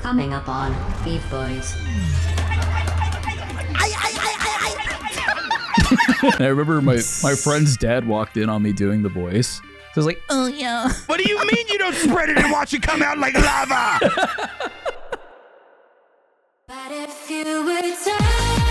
Coming up on Beef Boys. I remember my friend's dad walked in on me doing the voice. So I was like, oh yeah. What do you mean you don't spread it and watch it come out like lava? But if you would turn around,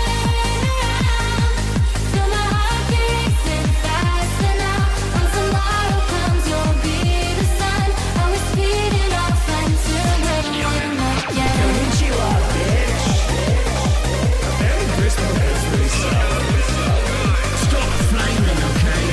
feel my heart beating faster now. When tomorrow comes, you'll be the sun. And we're speeding off until we're not yet. Konnichiwa, bitch. Merry Christmas, really Stop flaming, okay?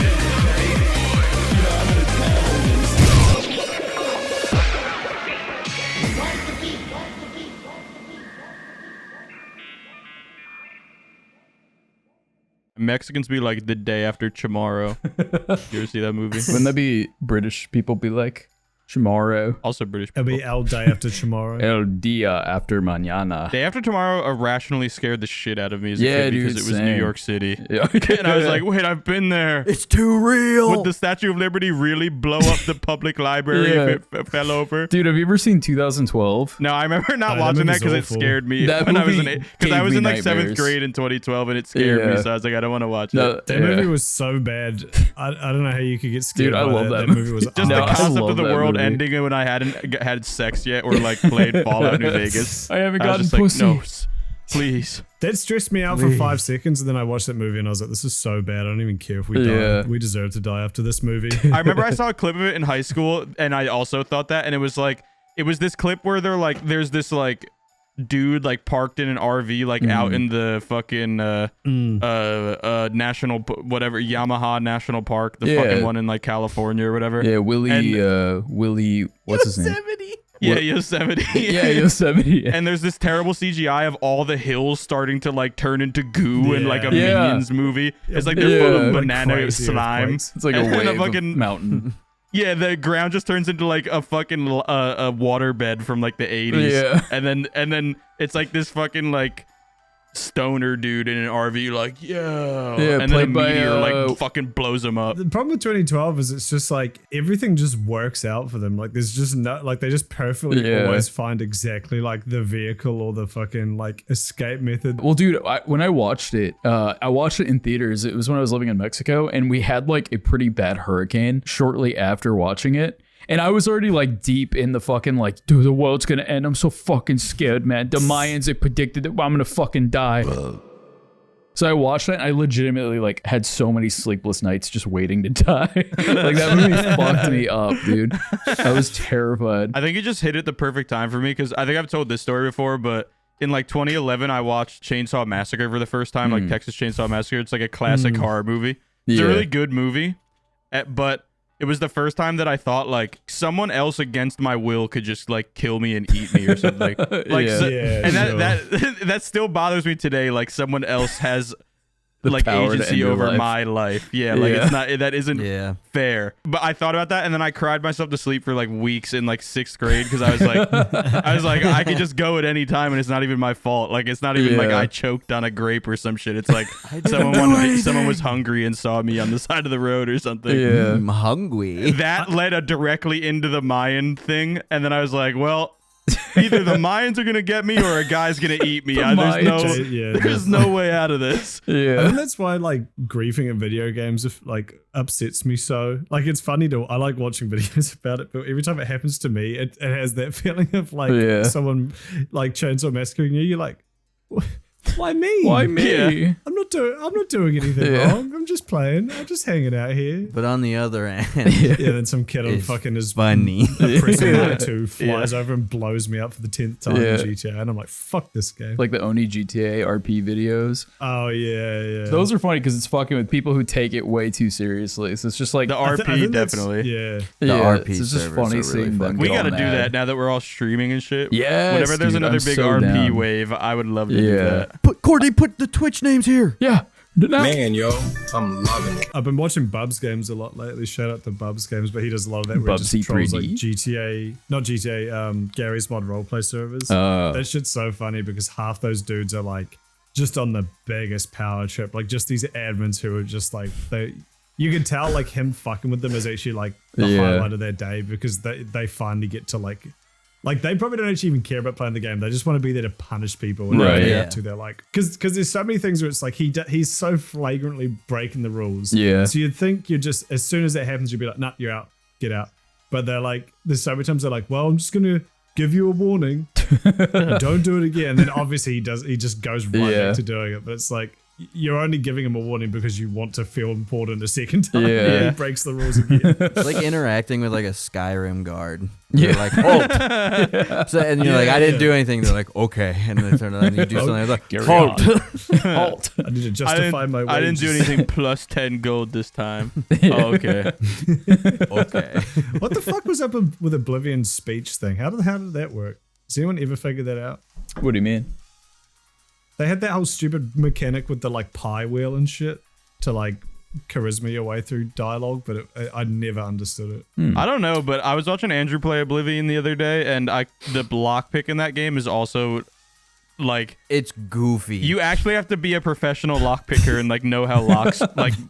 Mexicans be like the day after tomorrow. You ever see that movie? Wouldn't that be British people be like, tomorrow? Also British It'll people. be El Day After Tomorrow. El dia after mañana. Day After Tomorrow irrationally scared the shit out of me as a Yeah, kid because dude, it was same. New York City. Yeah. And I was like, wait, I've been there. It's too real. Would the Statue of Liberty really blow up the public library if it fell over? Dude, have you ever seen 2012? No, I remember not that watching that movie's because it awful. scared me That when I was movie because I gave was me in like 7th nightmares. grade in 2012 and it scared me. Yeah. So I was like, I don't want to watch No, it. That movie was so bad. I don't know how you could get scared. Dude, I by love that movie. Was Just No, the I concept love of the that world movie. ending when I hadn't had sex yet or like played Fallout New Vegas. I haven't I gotten was just pussy. like, no, please. That stressed me out for 5 seconds, and then I watched that movie, and I was like, "This is so bad. I don't even care if we Yeah. die. We deserve to die after this movie." I remember I saw a clip of it in high school, and I also thought that, and it was this clip where there's this like dude like parked in an RV like out in the fucking national whatever Yamaha National Park, the fucking one in like California or whatever. Yeah, Willie, what's his name? Yeah, Yosemite. Yeah, Yosemite. And there's this terrible CGI of all the hills starting to like turn into goo in like a Minions movie. It's like they're full of Like banana crazy slime. earthquakes. It's like a And then wave fucking of mountain. Yeah, the ground just turns into like a fucking a water bed from like the 80s. Yeah. And then it's like this fucking like stoner dude in an RV like, yeah. And then a played by, meteor like fucking blows him up. The problem with 2012 is it's just like everything just works out for them. Like there's just no, like they just perfectly always find exactly like the vehicle or the fucking like escape method. Well, dude, when I watched it in theaters. It was when I was living in Mexico, and we had like a pretty bad hurricane shortly after watching it. And I was already like deep in the fucking like, dude, the world's gonna end. I'm so fucking scared, man. The Mayans, they predicted that I'm gonna fucking die. So I watched that, and I legitimately like had so many sleepless nights just waiting to die. Like that movie fucked me up, dude. I was terrified. I think it just hit at the perfect time for me because I think I've told this story before, but in like 2011, I watched Chainsaw Massacre for the first time, like Texas Chainsaw Massacre. It's like a classic horror movie. It's a really good movie, but it was the first time that I thought like someone else against my will could just like kill me and eat me or something. Like, Yeah, and sure. that still bothers me today. Like someone else has The like power to end agency your over life. my life. Yeah, like Yeah. it's not that isn't fair. But I thought about that, and then I cried myself to sleep for like weeks in like 6th grade because I was like, I could just go at any time, and it's not even my fault. Like it's not even like Yeah. I choked on a grape or some shit. It's like someone was hungry and saw me on the side of the road or something. Yeah. I'm hungry. That led directly into the Mayan thing, and then I was like, well, either the Mayans are gonna get me or a guy's gonna eat me. There's no way out of this. I Yeah. think that's why like griefing in video games like upsets me so. Like it's funny I like watching videos about it, but every time it happens to me, it has that feeling of like someone like Chainsaw massacring you. You're like, why me? Why me? Yeah. I'm not doing anything wrong. I'm just playing. I'm just hanging out here. But on the other hand, Yeah, then some kid on It's fucking his funny. prison night 2 flies over and blows me up for the 10th time in GTA, and I'm like, fuck this game. Like the Oni GTA RP videos. Oh yeah. Those are funny because it's fucking with people who take it way too seriously. So it's just like The I RP think that's- definitely. Yeah. The yeah, RP so it's just servers funny are really seeing them. fun. We get all got to do mad. that now that we're all streaming and shit. Yes, Whenever there's dude, another I'm big so RP down. wave, I would love to do that. Courtney, put the Twitch names here. Yeah. Man, yo, I'm loving it. I've been watching Bubs games a lot lately. Shout out to Bubs games, but he does a lot of that where he Bubsy just trolls 3D? like GTA, not GTA, Gary's Mod roleplay servers. Oh. That shit's so funny because half those dudes are like just on the biggest power trip. Like just these admins who are just like you can tell like him fucking with them is actually like the highlight of their day because they finally get to like Like they probably don't actually even care about playing the game. They just want to be there to punish people. And Right. they Yeah. have to. They're like, because there's so many things where it's like he's so flagrantly breaking the rules. Yeah. So you'd think you're just as soon as that happens, you'd be like, nah, you're out, get out. But they're like, there's so many times they're like, well, I'm just gonna give you a warning, don't do it again. And then obviously he just goes right Yeah. back to doing it. But it's like you're only giving him a warning because you want to feel important a second time. Yeah. And he breaks the rules again. It's like interacting with like a Skyrim guard. Yeah. They're like, halt. So, and you're like, I didn't do anything. They're like, okay. And then turn on and you do something. They're like, halt. Halt. I need to I justify my didn't, wages. I didn't do anything plus 10 gold this time. Oh, okay. Okay. What the fuck was up with Oblivion's speech thing? How did that work? Has anyone ever figured that out? What do you mean? They had that whole stupid mechanic with the like pie wheel and shit to like charisma your way through dialogue, but I never understood it. I don't know, but I was watching Andrew play Oblivion the other day, and the block pick in that game is also like It's goofy. you actually have to be a professional lock picker and like know how locks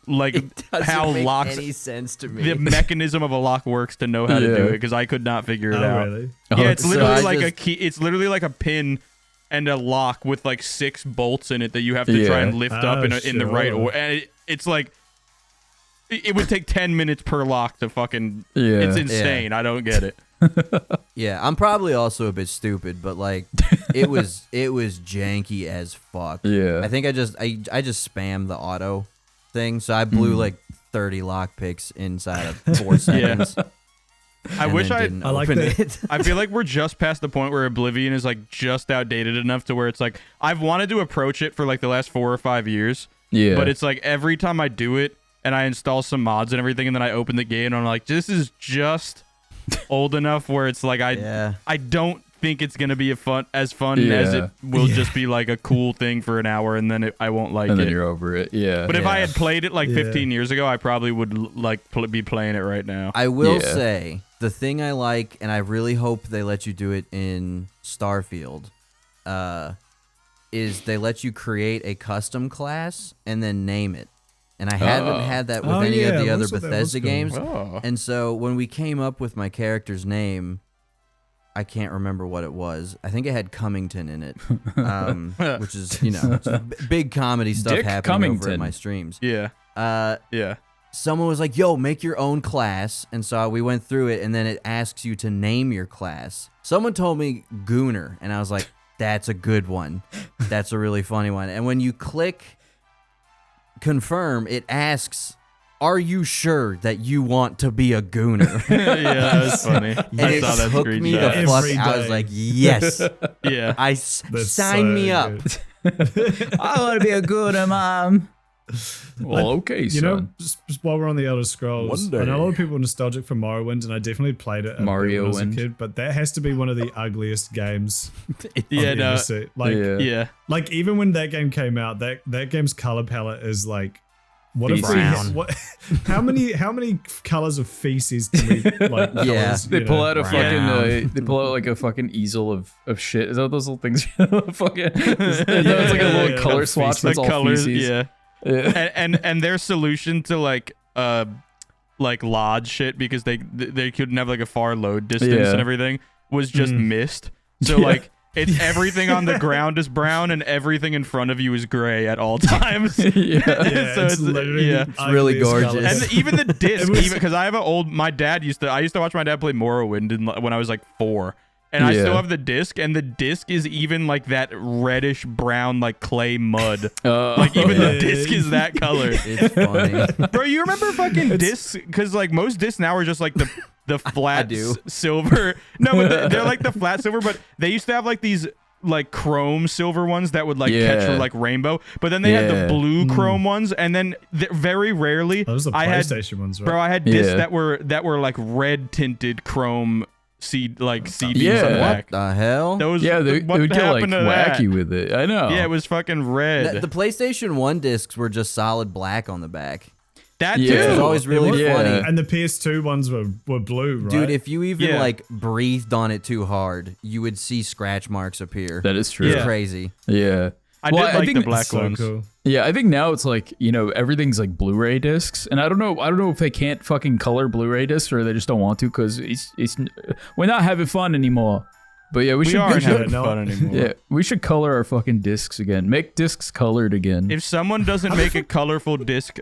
like it doesn't how make locks any sense to me. the mechanism of a lock works to know how to do Yeah. it because I could not figure it Oh, out. really? Yeah, it's So literally I like a just- key. It's literally like a pin and a lock with like 6 bolts in it that you have to try Yeah. and lift up in the right sure. order. And it's like it would take 10 minutes per lock to fucking. Yeah. It's insane. I don't get it. Yeah, I'm probably also a bit stupid, but like it was janky as fuck. Yeah. I think I just spammed the auto thing, so I blew like 30 lock picks inside of 4 seconds. I and wish then I. didn't I like open that. it. I feel like we're just past the point where Oblivion is like just outdated enough to where it's like I've wanted to approach it for like the last 4 or 5 years. Yeah. But it's like every time I do it and I install some mods and everything and then I open the game and I'm like, this is just old enough where it's like Yeah. I don't think it's gonna be as fun as it will just be like a cool thing for an hour and then I won't like and then it. you're over it. Yeah. But if I Yeah. had played it like Yeah. 15 years ago, I probably would be playing it right now. I will Yeah. say the thing I like, and I really hope they let you do it in Starfield, is they let you create a custom class and then name it. And I haven't had that with Oh, any yeah, of the I other thought that was Bethesda cool. games. Oh. And so when we came up with my character's name, I can't remember what it was. I think it had Cummington in it, which is, it's big comedy stuff Dick happening over Cummington. at my streams. Yeah. Yeah. Someone was like, yo, make your own class. And so we went through it, and then it asks you to name your class. Someone told me Gooner, and I was like, that's a good one. That's a really funny one. And when you click confirm, it asks, are you sure that you want to be a Gooner? Yeah, that was funny. And I it saw that took me the screenshot. fuck. Every I was day. like, yes. Yeah. That's Sign so me up. good. I want to be a good mom. Well, okay, You son. know, just while we're on the Elder Scrolls, One I know a lot day. of people are nostalgic for Morrowind, and I definitely played it a bit when I was a Morrowind. kid, but that has to be one of the ugliest games Yeah, I've no. ever seen. Like, Yeah. Yeah. like even when that game came out, that game's color palette is like, what if we Brown. what? How many colors of feces can we like? Yeah. colors, They you pull know? out a Brown. fucking. They pull out like a fucking easel of shit. Is that what those little things? fucking. It's like a little yeah. color The swatch. feces. That's The all colors, feces. yeah. Yeah. and their solution to like lodge shit because they couldn't have like a far load distance Yeah. and everything was just mist. So Yeah. like it's everything on the ground is brown and everything in front of you is gray at all times. yeah. Yeah, So it's literally yeah. the really ugliest gorgeous. colours. And even the disc, It was- even because I have my dad I used to watch my dad play Morrowind when I was like 4. And I Yeah. still have the disc, and the disc is even like that reddish brown, like clay mud. Like even the Yeah. disc is that color. It's funny. Bro, you remember fucking discs? Because like most discs now are just like the flat do. silver. No, but they're like the flat silver. But they used to have like these like chrome silver ones that would like catch for Yeah. like rainbow. But then they had the Yeah. blue chrome ones, and then very rarely Those are the I had PlayStation ones, right? bro, I had discs Yeah. that were like red tinted chrome CDs Yeah. on What black. The hell? Those Yeah, they what would get like happened to that? wacky with it. I know. Yeah, it was fucking red. The PlayStation 1 discs were just solid black on the back. that Yeah. too. It was always really Yeah. funny. And the PS2 ones were blue, right? Dude, if you even Yeah. like breathed on it too hard, you would see scratch marks appear. That is true. It's Yeah. crazy. Yeah. I Well, did I like think the black It's so ones. cool. Yeah, I think now it's like, everything's like Blu-ray discs, and I don't know if they can't fucking color Blu-ray discs or they just don't want to because it's we're not having fun anymore. But yeah, we We should aren't should- having fun anymore. yeah, we should color our fucking discs again. Make discs colored again. If someone doesn't make a colorful disc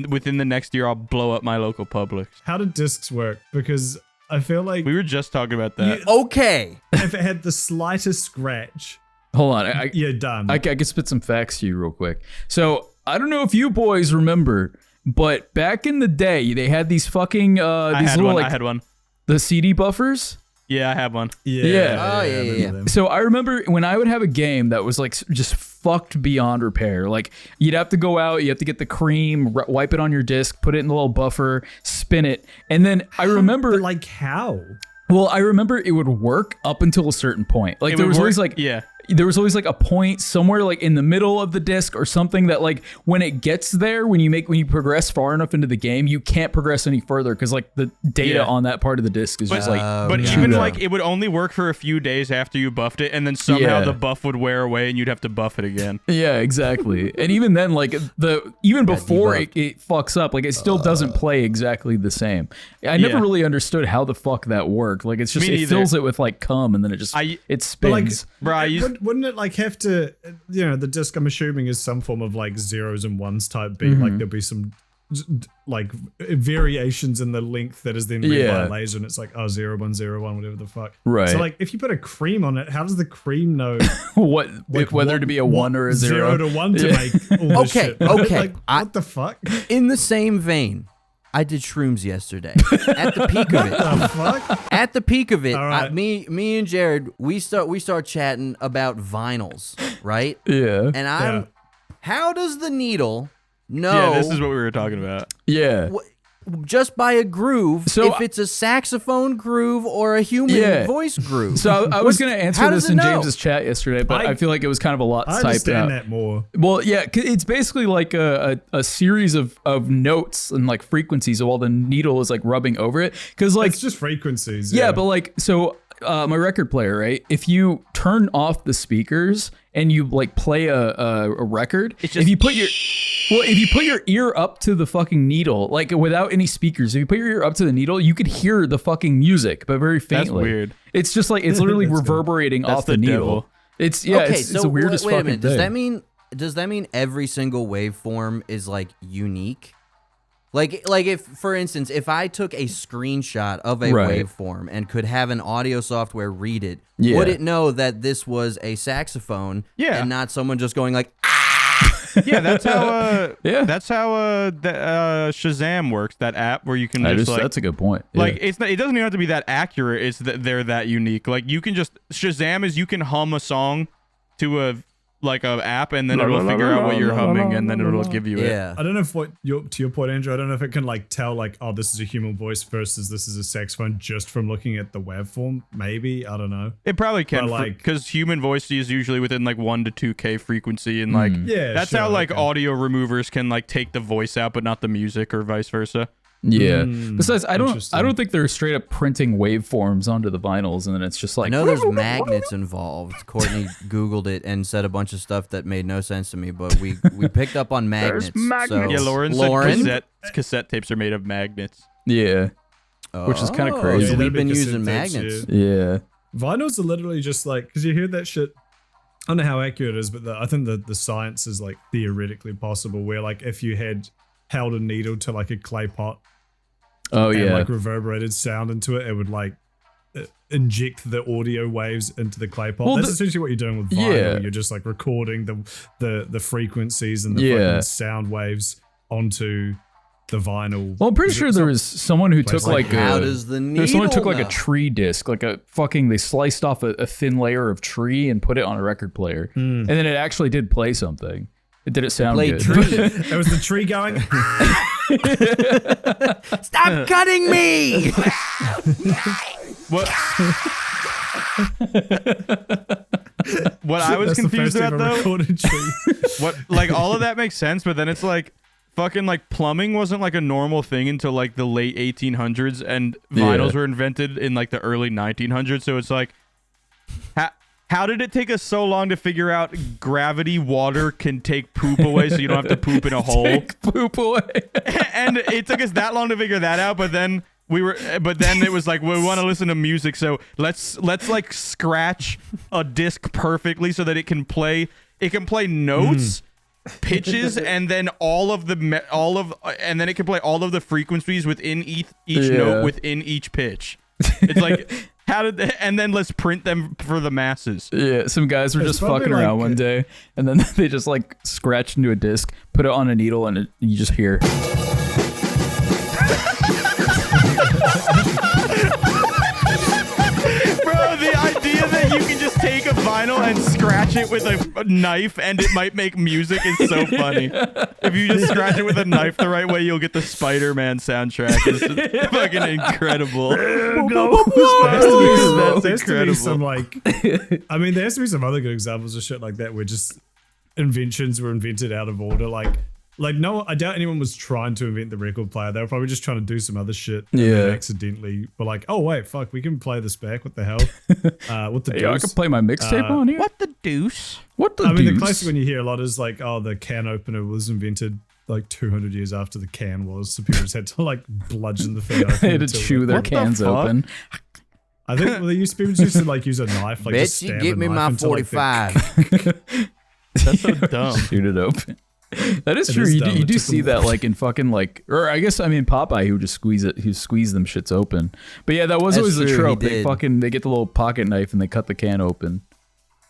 within the next year, I'll blow up my local Publix. How do discs work? Because I feel like We were just talking about that. Okay. if it had the slightest scratch, Hold on, you're done. I can spit some facts to you real quick. So I don't know if you boys remember, but back in the day, they had these fucking I these had little one. like I had one. the CD buffers. Yeah, I have one. Yeah. Oh, yeah, yeah. them. So I remember when I would have a game that was like just fucked beyond repair. Like you'd have to go out, you have to get the cream, wipe it on your disc, put it in the little buffer, spin it, and then I remember But like how? Well, I remember it would work up until a certain point. Like It there would was always work- like yeah. there was always like a point somewhere like in the middle of the disc or something that like when it gets there, when you progress far enough into the game, you can't progress any further because like the data Yeah. on that part of the disc is just like But yeah. even chewed like up. it would only work for a few days after you buffed it, and then somehow Yeah. the buff would wear away, and you'd have to buff it again. Yeah, exactly. And even then, like even before debugged. it fucks up, like it still doesn't play exactly the same. I never Yeah. really understood how the fuck that worked. Like it's just Me it neither. fills it with like cum and then it just I- it But like, spins. Bro, I used wouldn't it like have to? You know, the disc I'm assuming is some form of like zeros and ones type beat. Like there'll be some like variations in the length that is then read by Yeah. a laser, and it's like 0101, whatever the fuck. Right. So like, if you put a cream on it, how does the cream know what like, whether what- to be a what one or a zero? to one to Yeah. make all this Okay, shit? okay. Like, what the fuck? In the same vein, I did shrooms yesterday. At the peak of it. The fuck? At the peak of it, All right. me and Jared, we start chatting about vinyls, right? Yeah. And I'm, Yeah. how does the needle know? yeah, this is what we were talking about. Yeah. Just by a groove, So if it's a saxophone groove or a human Yeah. voice groove. So I was going to answer how this does it in know? James's chat yesterday, but I feel like it was kind of a lot I typed understand out. that more. Well, yeah, 'cause it's basically like a series of notes and like frequencies while the needle is like rubbing over it. Because like It's just frequencies. yeah, but like so my record player, right? If you turn off the speakers and you like play a record, just if you put your ear up to the fucking needle, like without any speakers, if you put your ear up to the needle, you could hear the fucking music, but very faintly. weird. It's just like it's literally That's cool. reverberating That's off the the needle. devil. It's yeah, okay, it's so the weirdest wait a fucking minute. thing. Does that mean every single waveform is like unique? Like if, for instance, if I took a screenshot of a Right. waveform and could have an audio software read it, Yeah. would it know that this was a saxophone Yeah. and not someone just going like, Yeah, that's how. Yeah. That's how Shazam works. That app where you can That just is- like. that's a good point. Yeah. Like it's not, it doesn't even have to be that accurate. It's that they're that unique. Like you can just Shazam is you can hum a song to a app and then it'll figure out what you're humming and then it'll give you it. yeah. I don't know if to your point, Andrew, I don't know if it can like tell like, oh, this is a human voice versus this is a saxophone just from looking at the waveform. Maybe, I don't know. It probably can, But, like- because human voice is usually within like 1 to 2K frequency, and like Yeah, that's sure, how like okay. audio removers can like take the voice out but not the music, or vice versa. Yeah. Besides, I don't interesting. think they're straight up printing waveforms onto the vinyls, and then it's just like I know there's magnets involved. Courtney Googled it and said a bunch of stuff that made no sense to me, but we picked up on magnets. So, Yeah, Lauren said cassette tapes are made of magnets. yeah, which is kind of Oh, crazy. so Yeah, we've been that'd be using cassette magnets. tapes, Yeah. Vinyls are literally just like, because you hear that shit. I don't know how accurate it is, but I think the science is like theoretically possible. Where like if you had held a needle to like a clay pot Oh and yeah. like reverberated sound into it, it would like inject the audio waves into the clay pot. Well, That's the- essentially what you're doing with vinyl. Yeah. You're just like recording the frequencies and the Yeah. fucking sound waves onto the vinyl. Well, I'm pretty sure there was someone who took like How a. does the There's someone who took needle like a know? tree disc, like a fucking. They sliced off a thin layer of tree and put it on a record player, and then it actually did play something. It didn't sound Played good. tree. It was the tree going. Stop cutting me! What? What I was That's the confused first about ever though, recorded tree. what like all of that makes sense, but then it's like fucking like plumbing wasn't like a normal thing until like the late 1800s, and vinyls Yeah. were invented in like the early 1900s. So it's like, how did it take us so long to figure out gravity water can take poop away, so you don't have to poop in a hole? Take poop away. And it took us that long to figure that out, but then but then it was like, we want to listen to music, so let's like scratch a disc perfectly so that it can play notes, pitches, and then and then it can play all of the frequencies within each note within each pitch. It's like, and then let's print them for the masses. Yeah, some guys were just fucking around one day, and then they just like scratched into a disc, put it on a needle, and you just hear. Bro, the idea that you can just take a vinyl and scratch it with a knife and it might make music is so funny. If you just scratch it with a knife the right way, you'll get the Spider-Man soundtrack. It's fucking incredible. That's incredible. Some like, I mean, there has to be some other good examples of shit like that where just inventions were invented out of order. Like no, I doubt anyone was trying to invent the record player. They were probably just trying to do some other shit. Yeah. Accidentally, but like, oh wait, fuck, we can play this back. What the hell? What the Hey, deuce? I can play my mixtape on here. What the deuce? What the I mean, deuce? the classic one you hear a lot is like, oh, the can opener was invented like 200 years after the can was. So people just had to like bludgeon the thing open. They had to until chew it- their What the cans fuck? open. I think people used to like use a knife. Like just Bitch, you stab give a me knife my into, like, the- 45. That's so dumb. Shoot it open. That is It true. is You dumb. do It took see them- that like in fucking like, or I guess I mean Popeye who just squeeze them shits open. But yeah, that was That's always the true, he trope. They did. they get the little pocket knife and they cut the can open.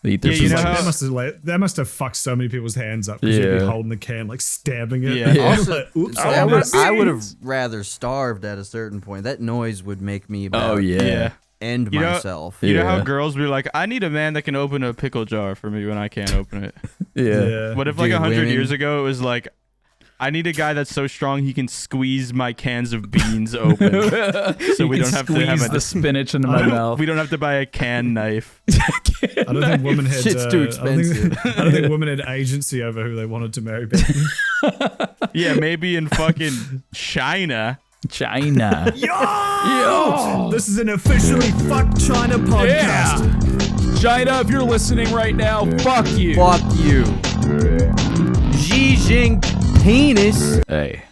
They eat their Yeah, you know pieces. how- that must have fucked so many people's hands up because you'd be Yeah. holding the can, like stabbing it. Yeah. I was Also, like, oops, so I missed I it. would have rather starved at a certain point. That noise would make me Oh yeah. Yeah. end You know- myself. You know how Yeah. girls be like, I need a man that can open a pickle jar for me when I can't open it. Yeah. What if like Dude, 100 women- years ago it was like, I need a guy that's so strong he can squeeze my cans of beans open, so we You don't can have to squeeze have the spinach into my mouth. we don't have to buy a can knife. I don't think women had. Shit's too I don't think- expensive. I don't think women had agency over who they wanted to marry back then. Yeah, maybe in fucking China. China. Yo! This is an officially fuck China Yeah. podcast. China, if you're listening right now, fuck you. Fuck you. Xi Jinping. Hey.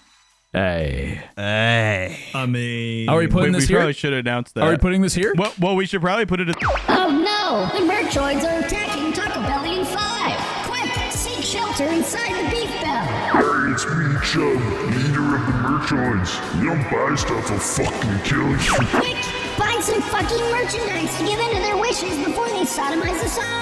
Hey. Hey. I mean, Are we putting We this here? probably should announce that. Are we putting this here? Well, we should probably put it at Oh no! The Merchoids are attacking Taco Bell in 5! Quick! Seek shelter inside the Beef Bell! Hey, it's me, Chub, leader of the Merchoids. You don't buy stuff, I'll fucking kill you. Quick! Find some fucking merchandise to give in to their wishes before they sodomize us all!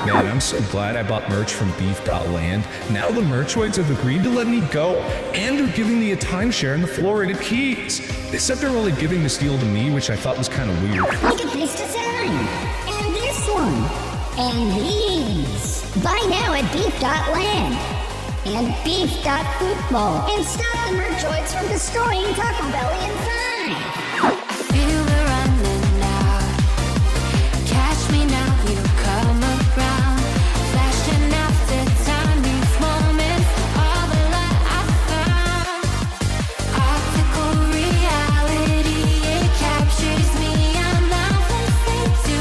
Man, I'm so glad I bought merch from Beef.land. Now the Merchoids have agreed to let me go, and they're giving me a timeshare in the Florida Keys. They said they're only giving this deal to me, which I thought was kind of weird. Look at this design! And this one! And these! Buy now at Beef.land! And Beef.football! And stop the Merchoids from destroying Taco Bell in 5! Feel the running out. Catch me now, you come around. Flashing after time, these moments, all the light I found. Optical reality, it captures me. I'm not listening to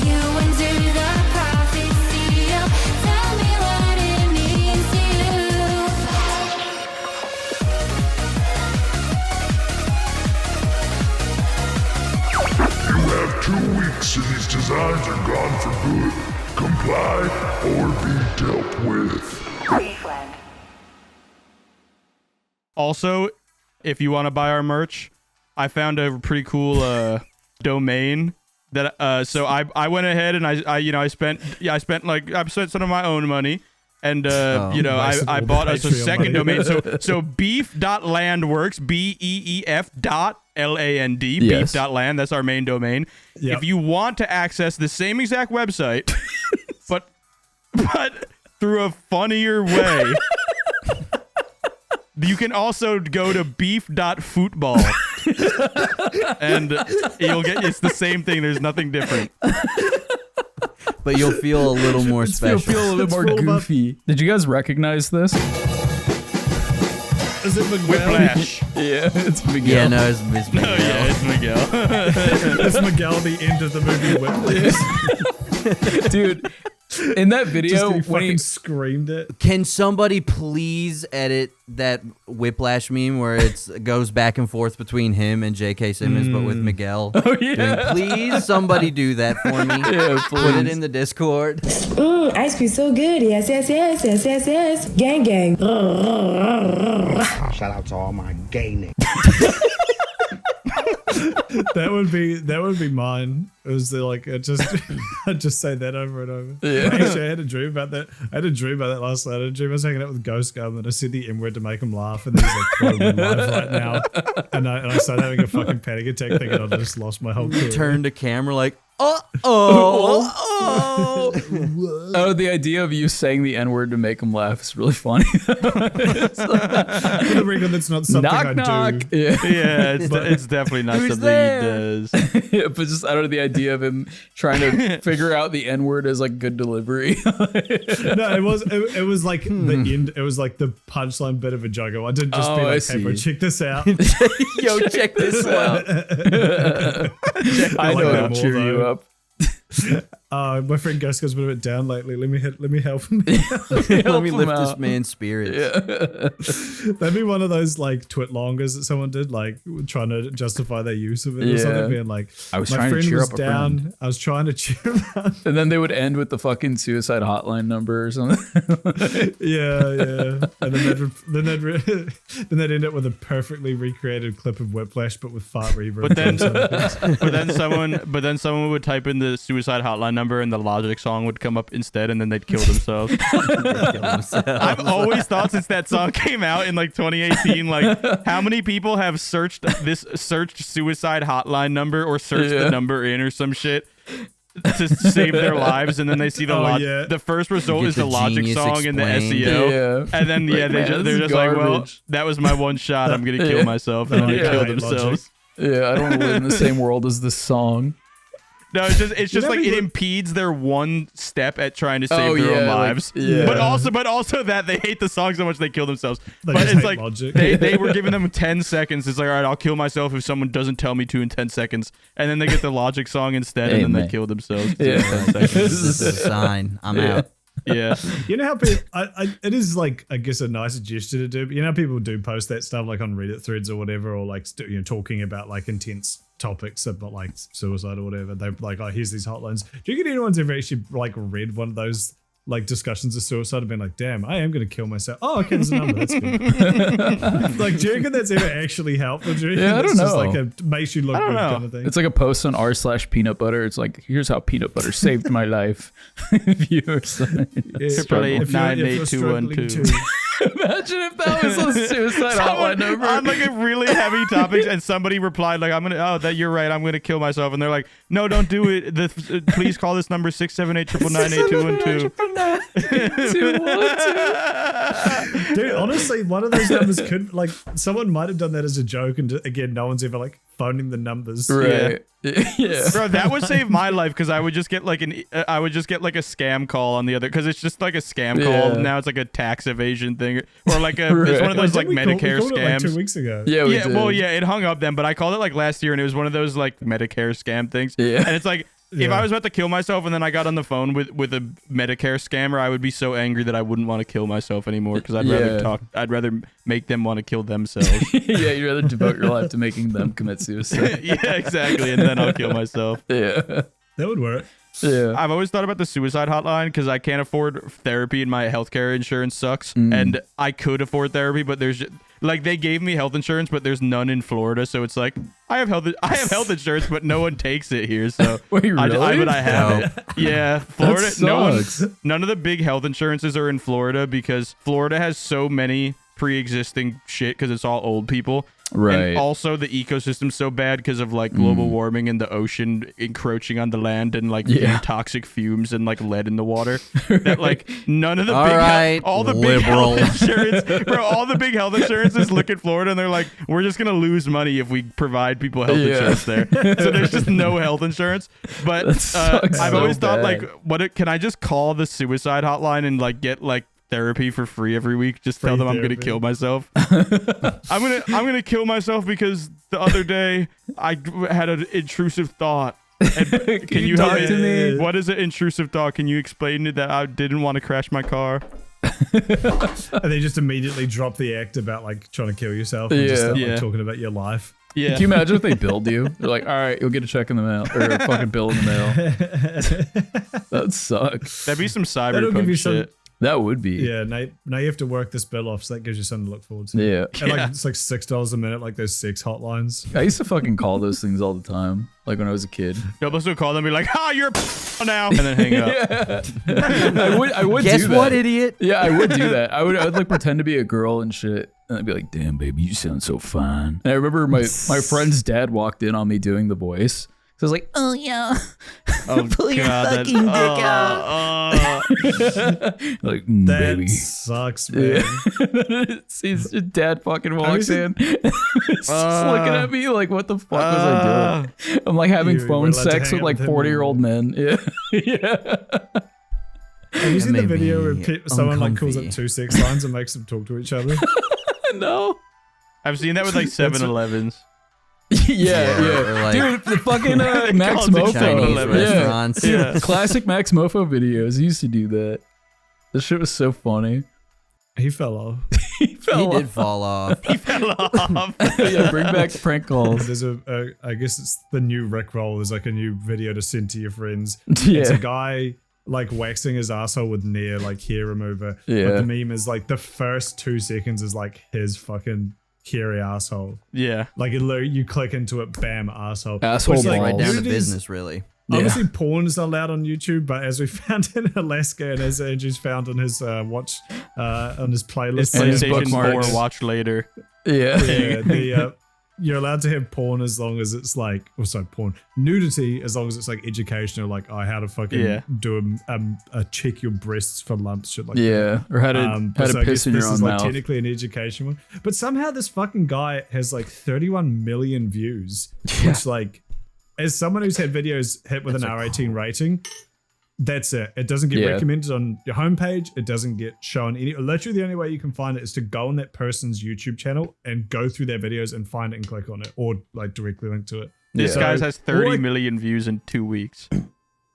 you under the prophecy. Oh, tell me what it means to you. You have 2 weeks and these designs are gone for good. Comply or be dealt with. Also, if you want to buy our merch, I found a pretty cool domain that so I went ahead and I spent some of my own money and Nice of I all bought the us a Patreon second money. domain. So beef.land works, BEEF.LAND, Yes. beef.land, that's our main domain. Yep. If you want to access the same exact website but through a funnier way, you can also go to beef.football and it's the same thing. There's nothing different. But you'll feel a little more You'll special. feel a little bit more It's all about- goofy. Did you guys recognize this? Is it Miguel? Whiplash. Yeah, it's Miguel. Yeah, no, it's Miss Oh Miguel. yeah, it's Miguel. Is Miguel the end of the movie Whiplash? Dude, In that video, Just when he screamed it. Can somebody please edit that Whiplash meme where it goes back and forth between him and J.K. Simmons, but with Miguel? Oh, yeah. Please, somebody do that for me. Yeah, Put it please. in the Discord. Ice cream so good. Yes, yes, yes, yes, yes, yes. Gang, gang. Shout out to all my gay niggas. That would be mine. It was like I just say that over and over. Yeah. Actually, I had a dream about that. I had a dream about that last night. I had a dream I was hanging out with Ghost Gum and I said the M word to make him laugh, and then he's like, "Bro, we're live right now," and I started having a fucking panic attack, thinking I just lost my whole career. Turn to camera like, oh. Oh, the idea of you saying the N-word to make him laugh is really funny. For the record, that's not something knock, I knock. do. Yeah, it's definitely not Who's something there? he does. Yeah, but just I don't know, the idea of him trying to figure out the N-word as like good delivery. No, it was like the end. It was like the punchline bit of a joke. I didn't just be I like, "Hey, bro, see. check this out." Yo, check this out. I like know that how to more, cheer though. you up. My friend Ghost Gum's been a bit down lately. Let me help him. Let me him lift out. this man's spirits. That'd be one of those like twit longers that someone did, like trying to justify their use of it or Yeah. something, being like, I was "My trying to friend cheer was up a down. friend." I was trying to cheer him up." And then they would end with the fucking suicide hotline number or something. Yeah. And then they'd end up with a perfectly recreated clip of Whiplash, but with fart reverb. But then someone would type in the suicide hotline number and the Logic song would come up instead, and then they'd kill themselves. I've always thought since that song came out in like 2018, like how many people have searched suicide hotline number or searched the number in or some shit to save their lives, and then they see the the first result Get is the the Logic genius song in the explained. SEO, Yeah. and then Like, man, they're this is just like, well, garbage. that was my one shot. I'm gonna kill myself, and then they Yeah. kill I hate Logic. themselves. Yeah, I don't want to live in the same world as this song. No, it's just know like it people- impedes their one step at trying to save Oh, their own yeah, like, lives. yeah. But also that they hate the song so much they kill themselves. They but just it's hate like Logic. they were giving them 10 seconds. It's like, all right, I'll kill myself if someone doesn't tell me to in 10 seconds. And then they get the Logic song instead, and then Amen. they kill themselves. Yeah. In 10 seconds. This is a sign. I'm out. Yeah. You know how people, it is like, I guess, a nice gesture to do, but you know how people do post that stuff like on Reddit threads or whatever, or like, talking about like intense topics about like suicide or whatever. They're like, "Oh, here's these hotlines." Do you think anyone's ever actually like read one of those like discussions of suicide and been like, "Damn, I am going to kill myself"? Oh, okay, there's a number. That's good. Like, do you reckon that's ever actually helped? Or do you reckon Yeah, I that's don't just know. like a makes you look I don't good know. kind of thing? It's like a post on r/peanut butter. It's like, here's how peanut butter saved my life. Viewers. Triple eight If you're- nine if eight you're 212. struggling to- Imagine if that was a suicide hotline number. on like a really heavy topic, and somebody replied like, you're right, I'm gonna kill myself, and they're like, no, don't do it. Please call this number 678-998-212. Dude, honestly, one of those numbers could like someone might have done that as a joke, and again, no one's ever like phoning the numbers. Right. Yeah. Bro, that would save my life, because I would just get like a scam call on the other, because it's just like a scam call. Yeah. Now it's like a tax evasion thing, or like it's Right. one of those Wait, like didn't we Medicare call it like scams. 2 weeks ago. Yeah, we did. Well, yeah, it hung up then, but I called it like last year, and it was one of those like Medicare scam things. Yeah. And it's like, if I was about to kill myself and then I got on the phone with a Medicare scammer, I would be so angry that I wouldn't want to kill myself anymore, because I'd rather make them want to kill themselves. Yeah, you'd rather devote your life to making them commit suicide. Yeah, exactly, and then I'll kill myself. Yeah. That would work. Yeah. I've always thought about the suicide hotline because I can't afford therapy and my healthcare insurance sucks. And I could afford therapy, but there's like, they gave me health insurance, but there's none in Florida. So it's like, I have health insurance, but no one takes it here. So Wait, really? I have it. Yeah, Florida. sucks. None of the big health insurances are in Florida, because Florida has so many pre-existing shit because it's all old people. Right. And also the ecosystem's so bad because of like global warming and the ocean encroaching on the land and like toxic fumes and like lead in the water, that like none of the big health insurance, bro, all the big health insurances look at Florida and they're like, we're just gonna lose money if we provide people health insurance there. So there's just no health insurance. But I've always thought like, can I just call the suicide hotline and like get like therapy for free every week? Just tell them I'm gonna kill myself. I'm gonna kill myself because the other day I had an intrusive thought. Can you talk help to me? What is an intrusive thought? Can you explain to that I didn't want to crash my car? And they just immediately drop the act about like trying to kill yourself and just start like, talking about your life. Yeah. Can you imagine if they billed you? They're like, all right, you'll get a check in the mail or a fucking bill in the mail. That'd suck. That'd be some That'll give cyberpunk you shit. That would be. Yeah, now you have to work this bill off, so that gives you something to look forward to. Yeah. And like it's like $6 a minute, like those sex hotlines. I used to fucking call those things all the time, like when I was a kid. You'll also call them and be like, you're a now, and then hang up. I would Guess do that. what, idiot? Yeah, I would do that. I would like pretend to be a girl and shit. And I'd be like, damn, baby, you sound so fine. And I remember my friend's dad walked in on me doing the voice. So I was like, oh yeah, pull your fucking dick out. Like, That baby. sucks, man. His dad fucking walks in. He's just looking at me like, what the fuck was I doing? I'm like having You phone weren't allowed to sex hang with out like with him 40-year-old men. Yeah. Yeah. Have you seen the made video where me someone like calls up uncomfy. 2 sex lines and makes them talk to each other? No. I've seen that with like 7-Elevens. Yeah. or like Dude, the fucking Max calls it Mofo. Chinese Yeah. restaurants. Yeah. Classic Max Mofo videos. He used to do that. This shit was so funny. He fell off. He He fell did off. fall off. He fell off. Yeah, bring back prank calls. There's I guess it's the new Rickroll. There's like a new video to send to your friends. Yeah. It's a guy like waxing his asshole with Nair, like hair remover. Yeah. But the meme is like the first 2 seconds is like his fucking hairy asshole. Yeah. Like you click into it, bam, asshole. Asshole Which, like, balls. Right down to nudity is- business, really. Obviously, porn is allowed on YouTube, but as we found in Alaska and as Andrew's found on his on his playlist, It's And his PlayStation bookmarks. 4 watch later. Yeah. yeah, you're allowed to have porn as long as it's like, porn nudity as long as it's like educational, like how to fucking do a check your breasts for lumps, shit like that. Yeah. Or how to So I guess piss in your this own is like mouth. technically an education one, but somehow this fucking guy has like 31 million views, which like, as someone who's had videos hit with an R18 rating, that's it. It doesn't get recommended on your homepage. It doesn't get shown any. Literally, the only way you can find it is to go on that person's YouTube channel and go through their videos and find it and click on it, or like directly link to it. This So- guy has or 30 like- million views in 2 weeks.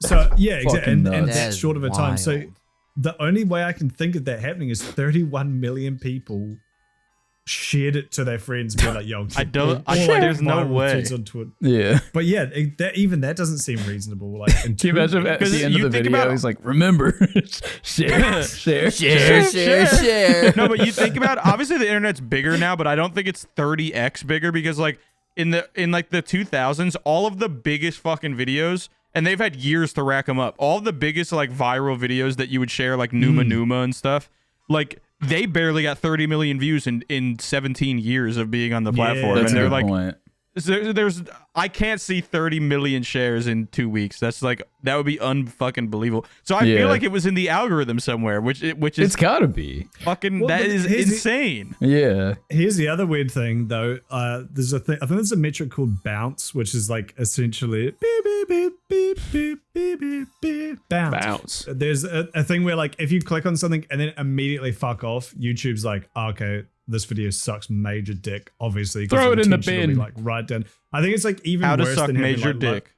So yeah, exactly, Fucking and nuts. that's That is short of a time. So wild. the only way I can think of that happening is 31 million people shared it to their friends, be like, "Yo, there's no viral way. tweets onto it." Yeah. But yeah, that doesn't seem reasonable. Like, Can you imagine at Because the end you of the think video, about- he's like, remember, share. No, but you think about it, obviously the internet's bigger now, but I don't think it's 30x bigger because like in the 2000s, all of the biggest fucking videos, and they've had years to rack them up. All the biggest like viral videos that you would share, like Numa and stuff, like they barely got 30 million views in 17 years of being on the platform, That's and a they're good like, point. there's I can't see 30 million shares in 2 weeks. That's like that would be unfucking believable. So I Yeah. feel like it was in the algorithm somewhere, which is It's gotta be. fucking Well, that but is here's the- insane. Yeah. Here's the other weird thing, though. There's a thing. I think there's a metric called bounce, which is like essentially beep beep beep beep beep beep beep beep bounce. There's a thing where like if you click on something and then immediately fuck off, YouTube's like, okay, this video sucks major dick. Obviously, 'cause Throw it in the intention will be, bin. like right down. I think it's like even How to worse suck than having, major like, dick.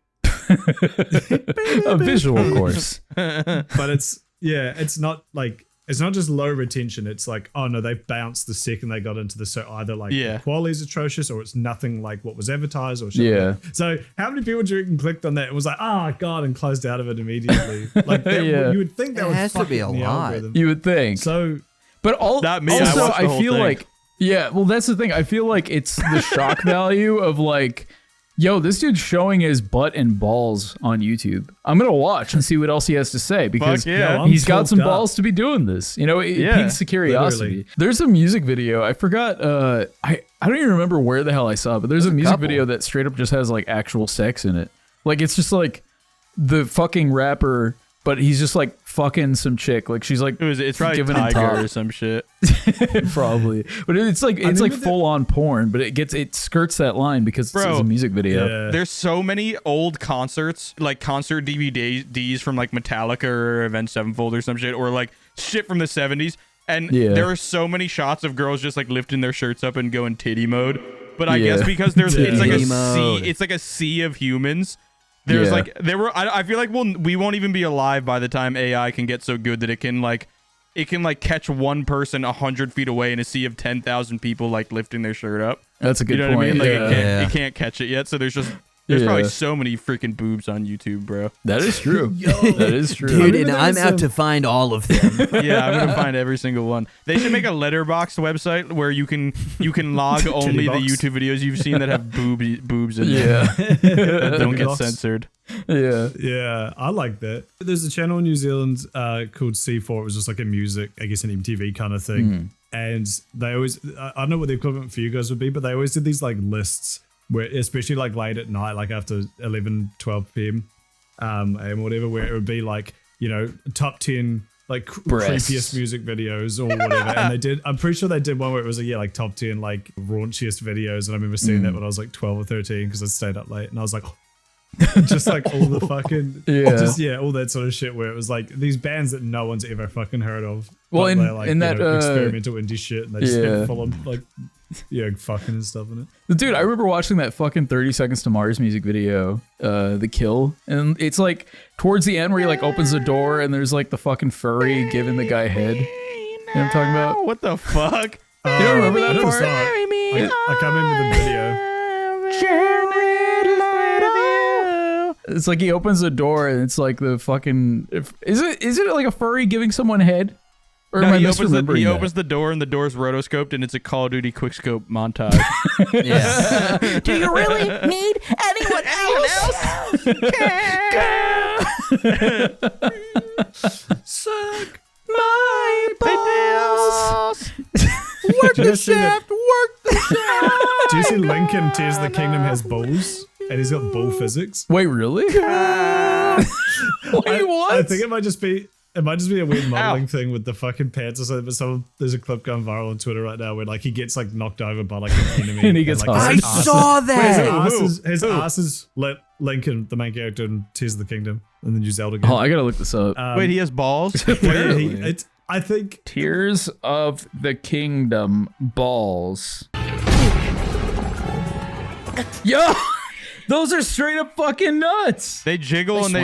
A visual course. but it's not like it's not just low retention. It's like, oh no, they bounced the second they got into the, so either like Yeah. the quality's atrocious or it's nothing like what was advertised or shit. Yeah. Like that. So how many people do you reckon clicked on that and was like, oh god, and closed out of it immediately? Like that, Yeah. you would think that It would has to fuck be a with the lot. algorithm. You would think. So But Not me, I also, watched the I whole feel thing. like, yeah, well, that's the thing. I feel like it's the shock value of like, yo, this dude's showing his butt and balls on YouTube. I'm gonna watch and see what else he has to say because Fuck yeah. I'm he's got some fucked up. balls to be doing this. You know, it Yeah, piques the curiosity. literally. There's a music video. I forgot. I don't even remember where the hell I saw it, but there's a music couple. video that straight up just has like actual sex in it. Like it's just like the fucking rapper. But he's just like fucking some chick. Like she's like It's probably giving him Tiger top. or some shit. Probably, but it's like full on porn, but it skirts that line because it's Bro, a music video. yeah. There's so many old concerts, like concert DVDs from like Metallica or Avenged Sevenfold or some shit, or like shit from the 70s. And Yeah. there are so many shots of girls just like lifting their shirts up and going titty mode. But I Yeah. guess because there's it's like a Titty mode. sea of humans. There's I feel like we won't even be alive by the time AI can get so good that it can catch one person 100 feet away in a sea of 10,000 people like lifting their shirt up. That's a good point. What I mean? Like yeah. it can't catch it yet. So there's probably so many freaking boobs on YouTube, bro. That is true. That is true. Dude, and I'm out to find all of them. Yeah, I'm gonna find every single one. They should make a letterbox website where you can log only the YouTube videos you've seen that have boobs in them. That don't get censored. Yeah, I like that. There's a channel in New Zealand called C4. It was just like a music, I guess, an MTV kind of thing. And they always, I don't know what the equivalent for you guys would be, but they always did these like lists where, especially like late at night, like after 11, 12 p.m. And whatever, where it would be like, you know, top 10 like creepiest music videos or whatever. And they did, I'm pretty sure they did one where it was like top 10 like raunchiest videos. And I remember seeing that when I was like 12 or 13 because I stayed up late and I was like, just like all the fucking all that sort of shit where it was like these bands that no one's ever fucking heard of. Well, they're like, in that experimental indie shit and they just have full on like fucking and stuff in it. Dude, I remember watching that fucking 30 Seconds to Mars music video, The Kill, and it's like towards the end where he like opens the door and there's like the fucking furry giving the guy head. You know what I'm talking about? What the fuck? You don't remember that part? I can't remember the video. It's like he opens the door and it's like the fucking is it like a furry giving someone head? Or no, am I he opens the door and the door's rotoscoped and it's a Call of Duty quickscope montage. Yeah. Do you really need anyone else? Suck my balls. Work the shaft. Work the shaft. Do you see Lincoln Tears the Kingdom has balls? And he's got ball physics. Wait, really? Wait, what? I think it might just be a weird modeling thing with the fucking pants or something. But there's a clip going viral on Twitter right now where like he gets like knocked over by like an enemy. And he gets like, I saw that. His ass is Lincoln, the main character in Tears of the Kingdom in the new Zelda game. Oh, I gotta look this up. Wait, he has balls? I think Tears of the Kingdom balls. Yo! Those are straight up fucking nuts. They jiggle and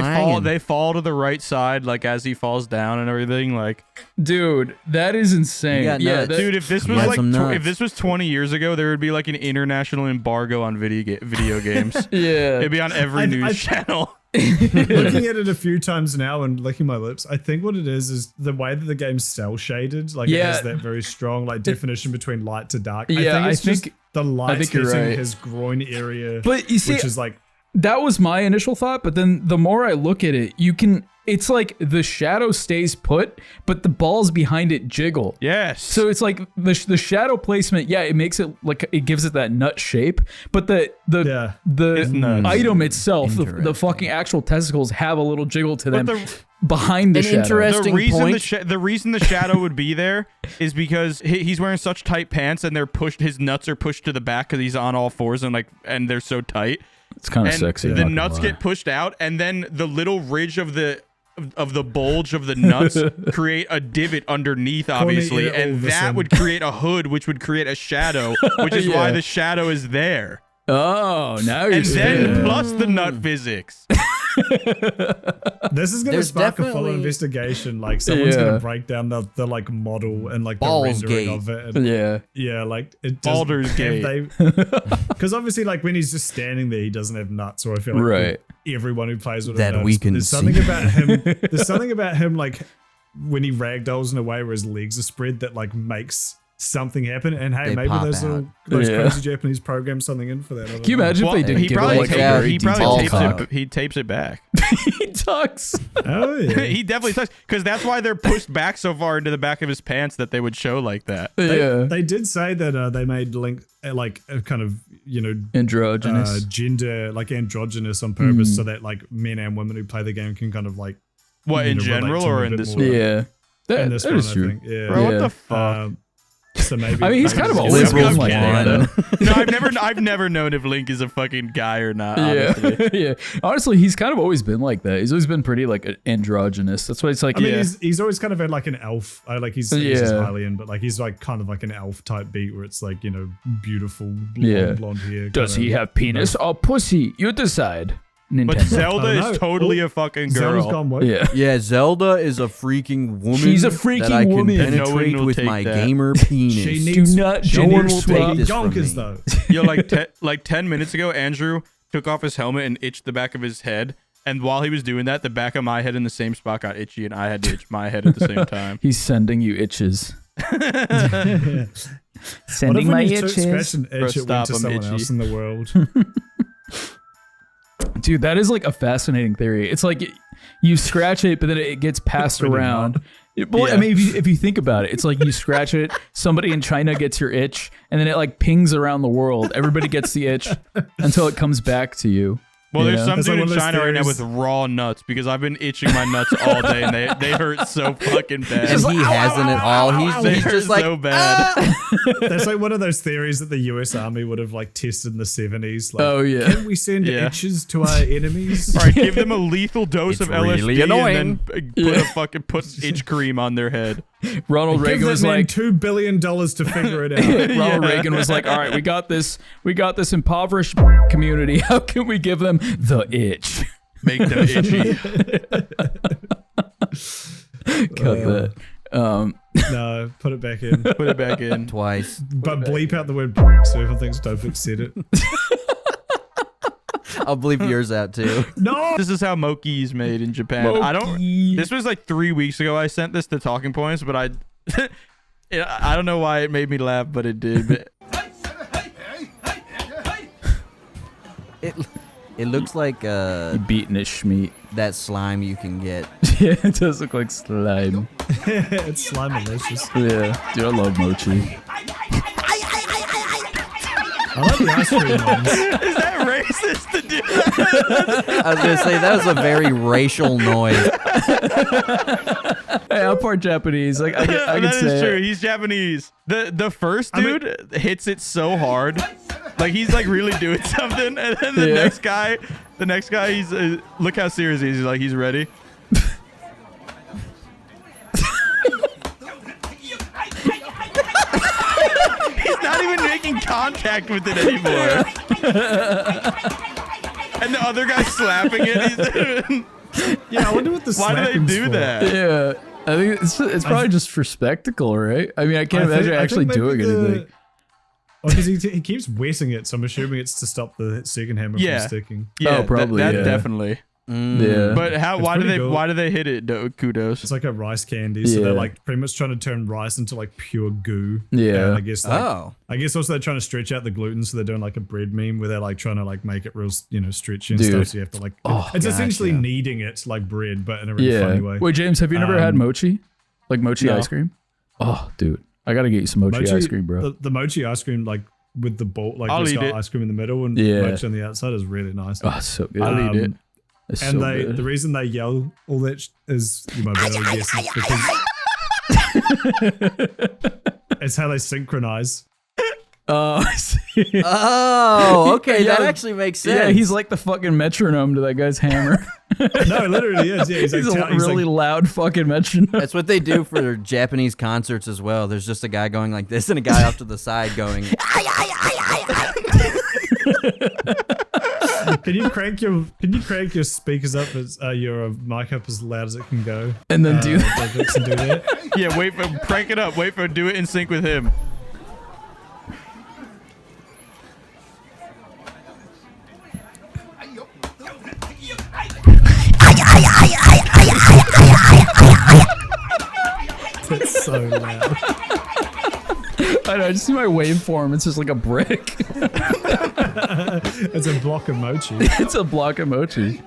they fall to the right side like as he falls down and everything. Like, dude, that is insane. Yeah, dude, if this was if this was 20 years ago, there would be like an international embargo on video games. Yeah, it'd be on every news channel. Looking at it a few times now and licking my lips, I think what it is the way that the game's cell shaded. Like it has that very strong like definition between light to dark. Yeah, I think just the light hitting his groin area. But you see, which is like that was my initial thought. But then the more I look at it, it's like the shadow stays put, but the balls behind it jiggle. Yes. So it's like the shadow placement. Yeah, it makes it like it gives it that nut shape. But the item itself, the fucking actual testicles have a little jiggle to them behind the shadow. Interesting point. The reason the shadow would be there is because he's wearing such tight pants and his nuts are pushed to the back because he's on all fours and they're so tight. It's kind of sexy. The nuts get pushed out, and then the little ridge of the bulge of the nuts create a divot underneath, obviously, and that would create a hood, which would create a shadow, which is why the shadow is there. Oh, now you're and then plus the nut physics. This is going to spark a full investigation. Like someone's going to break down the like model and like the rendering of it. And, yeah, like it does. Baldur's Gate. Because obviously, like when he's just standing there, he doesn't have nuts. Or I feel like everyone who plays with that we can there's something about him. There's something about him like when he ragdolls in a way where his legs are spread that like makes something happen. And hey, maybe those crazy Japanese programs something in for that. Can you imagine if they did? He tapes it back. He tucks. Oh yeah. He definitely tucks because that's why they're pushed back so far into the back of his pants that they would show like that. They did say that they made Link like a kind of androgynous gender like androgynous on purpose so that like men and women who play the game can kind of like in general or in this one? Yeah, that is true. I think. Yeah. Bro, what the fuck? So maybe I mean he's kind of always been like that. No, I've never known if Link is a fucking guy or not. Yeah. Honestly, he's kind of always been like that. He's always been pretty like androgynous. That's why it's like I mean, he's always kind of had like an elf. Like he's Australian, but like he's like kind of like an elf type beat where it's like beautiful blonde hair. Does he have penis or pussy? You decide. Nintendo. But Zelda I don't know. is totally a fucking Zelda's girl. gone woke. Yeah, Zelda is a freaking woman. She's a that freaking I can woman. No one penetrate will with take my that. gamer penis. She needs, not she gender needs swap. big this from yonkers, me. though. Yo, like 10 minutes ago, Andrew took off his helmet and itched the back of his head. And while he was doing that, the back of my head in the same spot got itchy, and I had to itch my head at the same time. He's sending you itches. What Sending if my when you itches. scratch an Bro, itch, it stop, went to I'm someone itchy. else in the world? Dude, that is like a fascinating theory. It's like you scratch it, but then it gets passed Really around. Well, I mean, if you think about it, it's like you scratch it, somebody in China gets your itch, and then it like pings around the world. Everybody gets the itch until it comes back to you. Well, You there's know? some That's dude like in one of those China right now with theories. raw nuts because I've been itching my nuts all day and they hurt so fucking bad. And he hasn't at all. They He's hurt just like, so bad. That's like one of those theories that the US Army would have like tested in the 70s. Like, Oh, yeah. Can we send Yeah. itches to our enemies? All right, give them a lethal dose It's of LSD really annoying. and then put itch cream on their head. Ronald Give Reagan that was man like, $2 billion to figure it out. Ronald Reagan was like, all right, we got this impoverished community. How can we give them the itch? Make them itchy. Cut that. No, put it back in. Put it back in. twice. But bleep out the word so everyone thinks Dopik said it. I'll bleep yours out too. No! This is how mochi is made in Japan. Mochi. This was like 3 weeks ago. I sent this to Talking Points, but I don't know why it made me laugh, but it did. It looks like Beating his schmeat. that slime you can get. Yeah, it does look like slime. It's slime delicious. Yeah, dude, I love mochi. I like the ice cream ones. Is that racist to do that? I was gonna say that was a very racial noise. Hey, I'm part Japanese. Like I can That say is true. it. He's Japanese. The first dude hits it so hard, like he's like really doing something, and then the next guy, he's look how serious he is. He's like he's ready. He's not even making contact with it anymore. And the other guy's slapping it. Yeah, I wonder what the Why do they slapping's do for. that? Yeah, I think it's probably just for spectacle, right? I mean, I can't imagine actually doing anything. Oh, because he keeps wetting it, so I'm assuming it's to stop the second hammer Yeah. from sticking. Yeah, Oh, probably, That yeah. definitely. Yeah, But how? It's Why do pretty they? cool. Why do they hit it? Kudos. It's like a rice candy, so Yeah. they're like pretty much trying to turn rice into like pure goo. Yeah. And I guess like, Oh. I guess also they're trying to stretch out the gluten, so they're doing like a bread meme where they're like trying to like make it real, stretchy and Dude. stuff. So you have to like, it's essentially gotcha. kneading it like bread, but in a really yeah. funny way. Wait, James, have you never had mochi? Like mochi No. ice cream? Oh, dude, I gotta get you some mochi ice cream, bro. The mochi ice cream, like with the ball, like I'll it's eat got it. ice cream in the middle and Yeah. mochi on the outside is really nice. Oh, it's so good. I'll eat it. It's And so they, good. the reason they yell all that is, you might be able to guess, is because it's how they synchronize. Oh, I see. Oh, okay, that Yeah. actually makes sense. Yeah, he's like the fucking metronome to that guy's hammer. No, it literally is. Yeah, He's a like, really loud fucking metronome. That's what they do for Japanese concerts as well. There's just a guy going like this and a guy off to the side going. Can you crank your speakers up as your mic up as loud as it can go? And then do that. Dopix, and do that. Yeah, wait for crank it up. Wait for do it in sync with him. It's so loud. I know, I just see my waveform. It's just like a brick. It's a block of mochi. It's a block of mochi.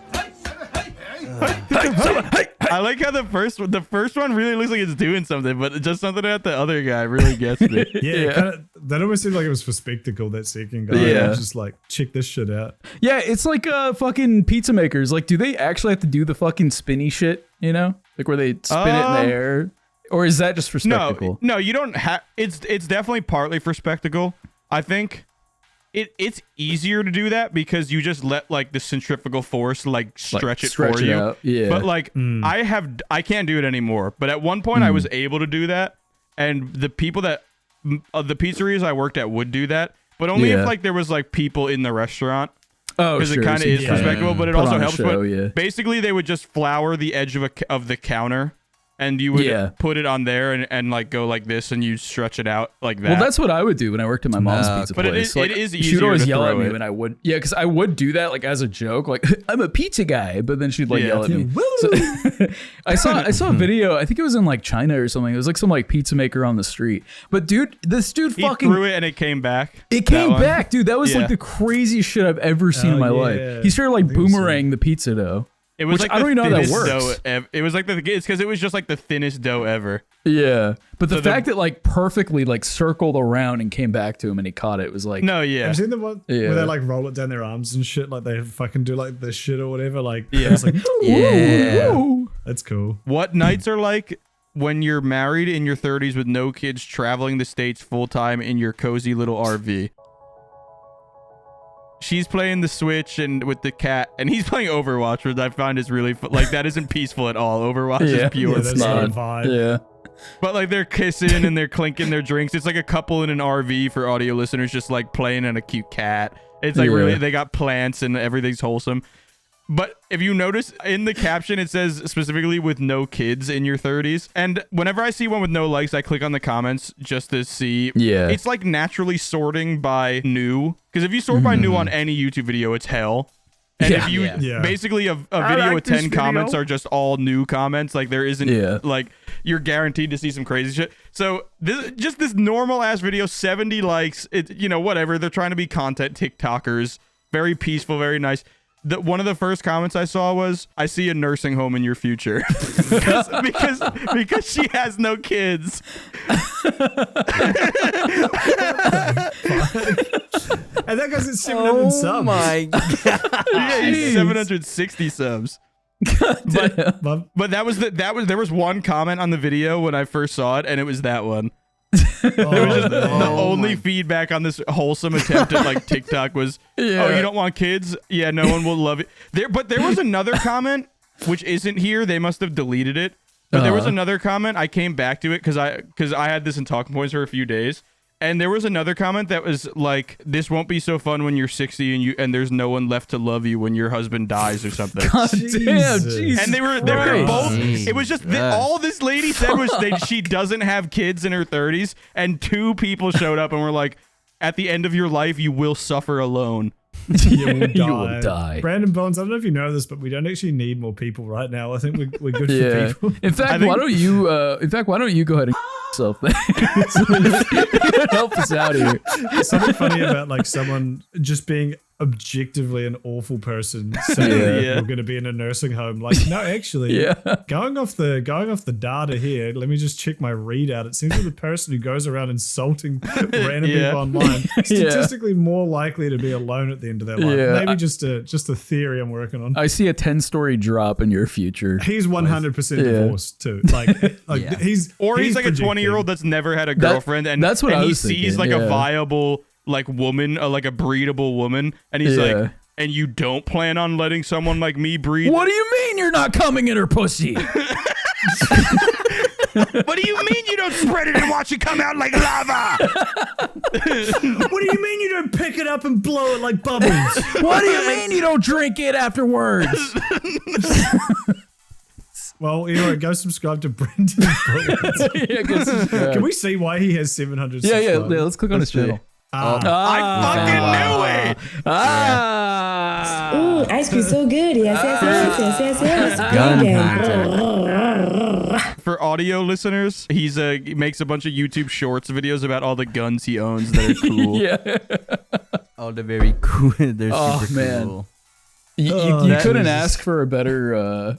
I like how the first one really looks like it's doing something, but just something that the other guy really gets me. Yeah, kinda, that almost seemed like it was for spectacle. That second guy, Yeah. was just like check this shit out. Yeah, it's like fucking pizza makers. Like, do they actually have to do the fucking spinny shit? You know, like where they spin it in the air, or is that just for spectacle? No, you don't have. It's definitely partly for spectacle. I think it's easier to do that because you just let like the centrifugal force like stretch it for you. out. Yeah, But like I can't do it anymore. But at one point I was able to do that, and the people that the pizzerias I worked at would do that, but only Yeah. if like there was like people in the restaurant. Oh, because sure, it kind of so you is kinda respectable, but it put also on a helps. show, But yeah. basically, they would just flour the edge of the counter, and you would put it on there and like go like this, and you stretch it out like that. Well, that's what I would do when I worked at my mom's pizza but place. it is she easier would always to yell at throw me it. when I would. Yeah, because I would do that like as a joke, like I'm a pizza guy, but then she'd like Yeah. yell at me. So, I saw a video. I think it was in like China or something. It was like some like pizza maker on the street. But dude, this dude He fucking threw it and it came back. It came That one. back, dude. That was Yeah. like the craziest shit I've ever seen in my life. He started like boomerang the pizza dough. It was which like I don't even know how that thinnest works. dough it was like it's because it was just like the thinnest dough ever. Yeah, but the So fact that like perfectly like circled around and came back to him and he caught it was like No, yeah. Have you seen the one Yeah. where they like roll it down their arms and shit? Like they fucking do like this shit or whatever. Like, Yeah. it's like, Yeah. that's cool. What nights are like when you're married in your 30s with no kids, traveling the states full time in your cozy little RV? She's playing the Switch and with the cat, and he's playing Overwatch, which I find is really like that isn't peaceful at all. Overwatch Yeah. is pure. Yeah, that's fun. not a vibe. yeah. But like they're kissing and they're clinking their drinks. It's like a couple in an RV for audio listeners, just like playing on a cute cat. It's like Yeah. really, they got plants and everything's wholesome. But if you notice in the caption, it says specifically with no kids in your 30s. And whenever I see one with no likes, I click on the comments just to see. Yeah. It's like naturally sorting by new. Because if you sort by new on any YouTube video, it's hell. And Yeah. if you Yeah. basically a video with 10 comments are just all new comments, like there isn't like you're guaranteed to see some crazy shit. So this normal ass video, 70 likes, it whatever. They're trying to be content TikTokers, very peaceful, very nice. One of the first comments I saw was, "I see a nursing home in your future," because she has no kids. And that guy's at 700 subs. my God. Yeah, he's 760 subs. But But there was one comment on the video when I first saw it, and it was that one. oh, The only feedback on this wholesome attempt at like TikTok was, "Oh, you don't want kids? Yeah, no one will love it." But there was another comment which isn't here. They must have deleted it. But there was another comment. I came back to it because I had this in talking points for a few days. And there was another comment that was like, "This won't be so fun when you're 60 and there's no one left to love you when your husband dies or something." God damn, Jesus And they were Christ. both. It was just all this lady said was she doesn't have kids in her 30s, and two people showed up and were like, "At the end of your life, you will suffer alone." you will die. You will die. Brandon Bones, I don't know if you know this, but we don't actually need more people right now. I think we're good Yeah. for people. In fact, why don't you go ahead and yourself then? Help us out here. Something funny about like someone just being objectively an awful person saying Yeah. we're going to be in a nursing home. Like, no, actually, going off the data here, let me just check my readout. It seems that the person who goes around insulting random people online statistically more likely to be alone at the end of their life. Yeah. Maybe just a theory I'm working on. I see a 10-story drop in your future. He's 100% divorced too. Like he's like a projecting. 20-year-old that's never had a girlfriend, and that's what and I he was sees thinking, like yeah. a viable like woman, like a breedable woman, and he's like, "And you don't plan on letting someone like me breed?" What do you mean you're not coming in her pussy? What do you mean you don't spread it and watch it come out like lava? What do you mean you don't pick it up and blow it like bubbles? What do you mean you don't drink it afterwards? Well, anyway, go subscribe to Brendan. Go subscribe. Can we see why he has 700 Yeah, subscribers? let's click on his channel. I fucking knew it. Ooh, ice cream so good. Yes. Gun Gang. For audio listeners, he makes a bunch of YouTube Shorts videos about all the guns he owns that are cool. Oh, they're very cool. They're Oh, super man. cool. You couldn't ask for a better.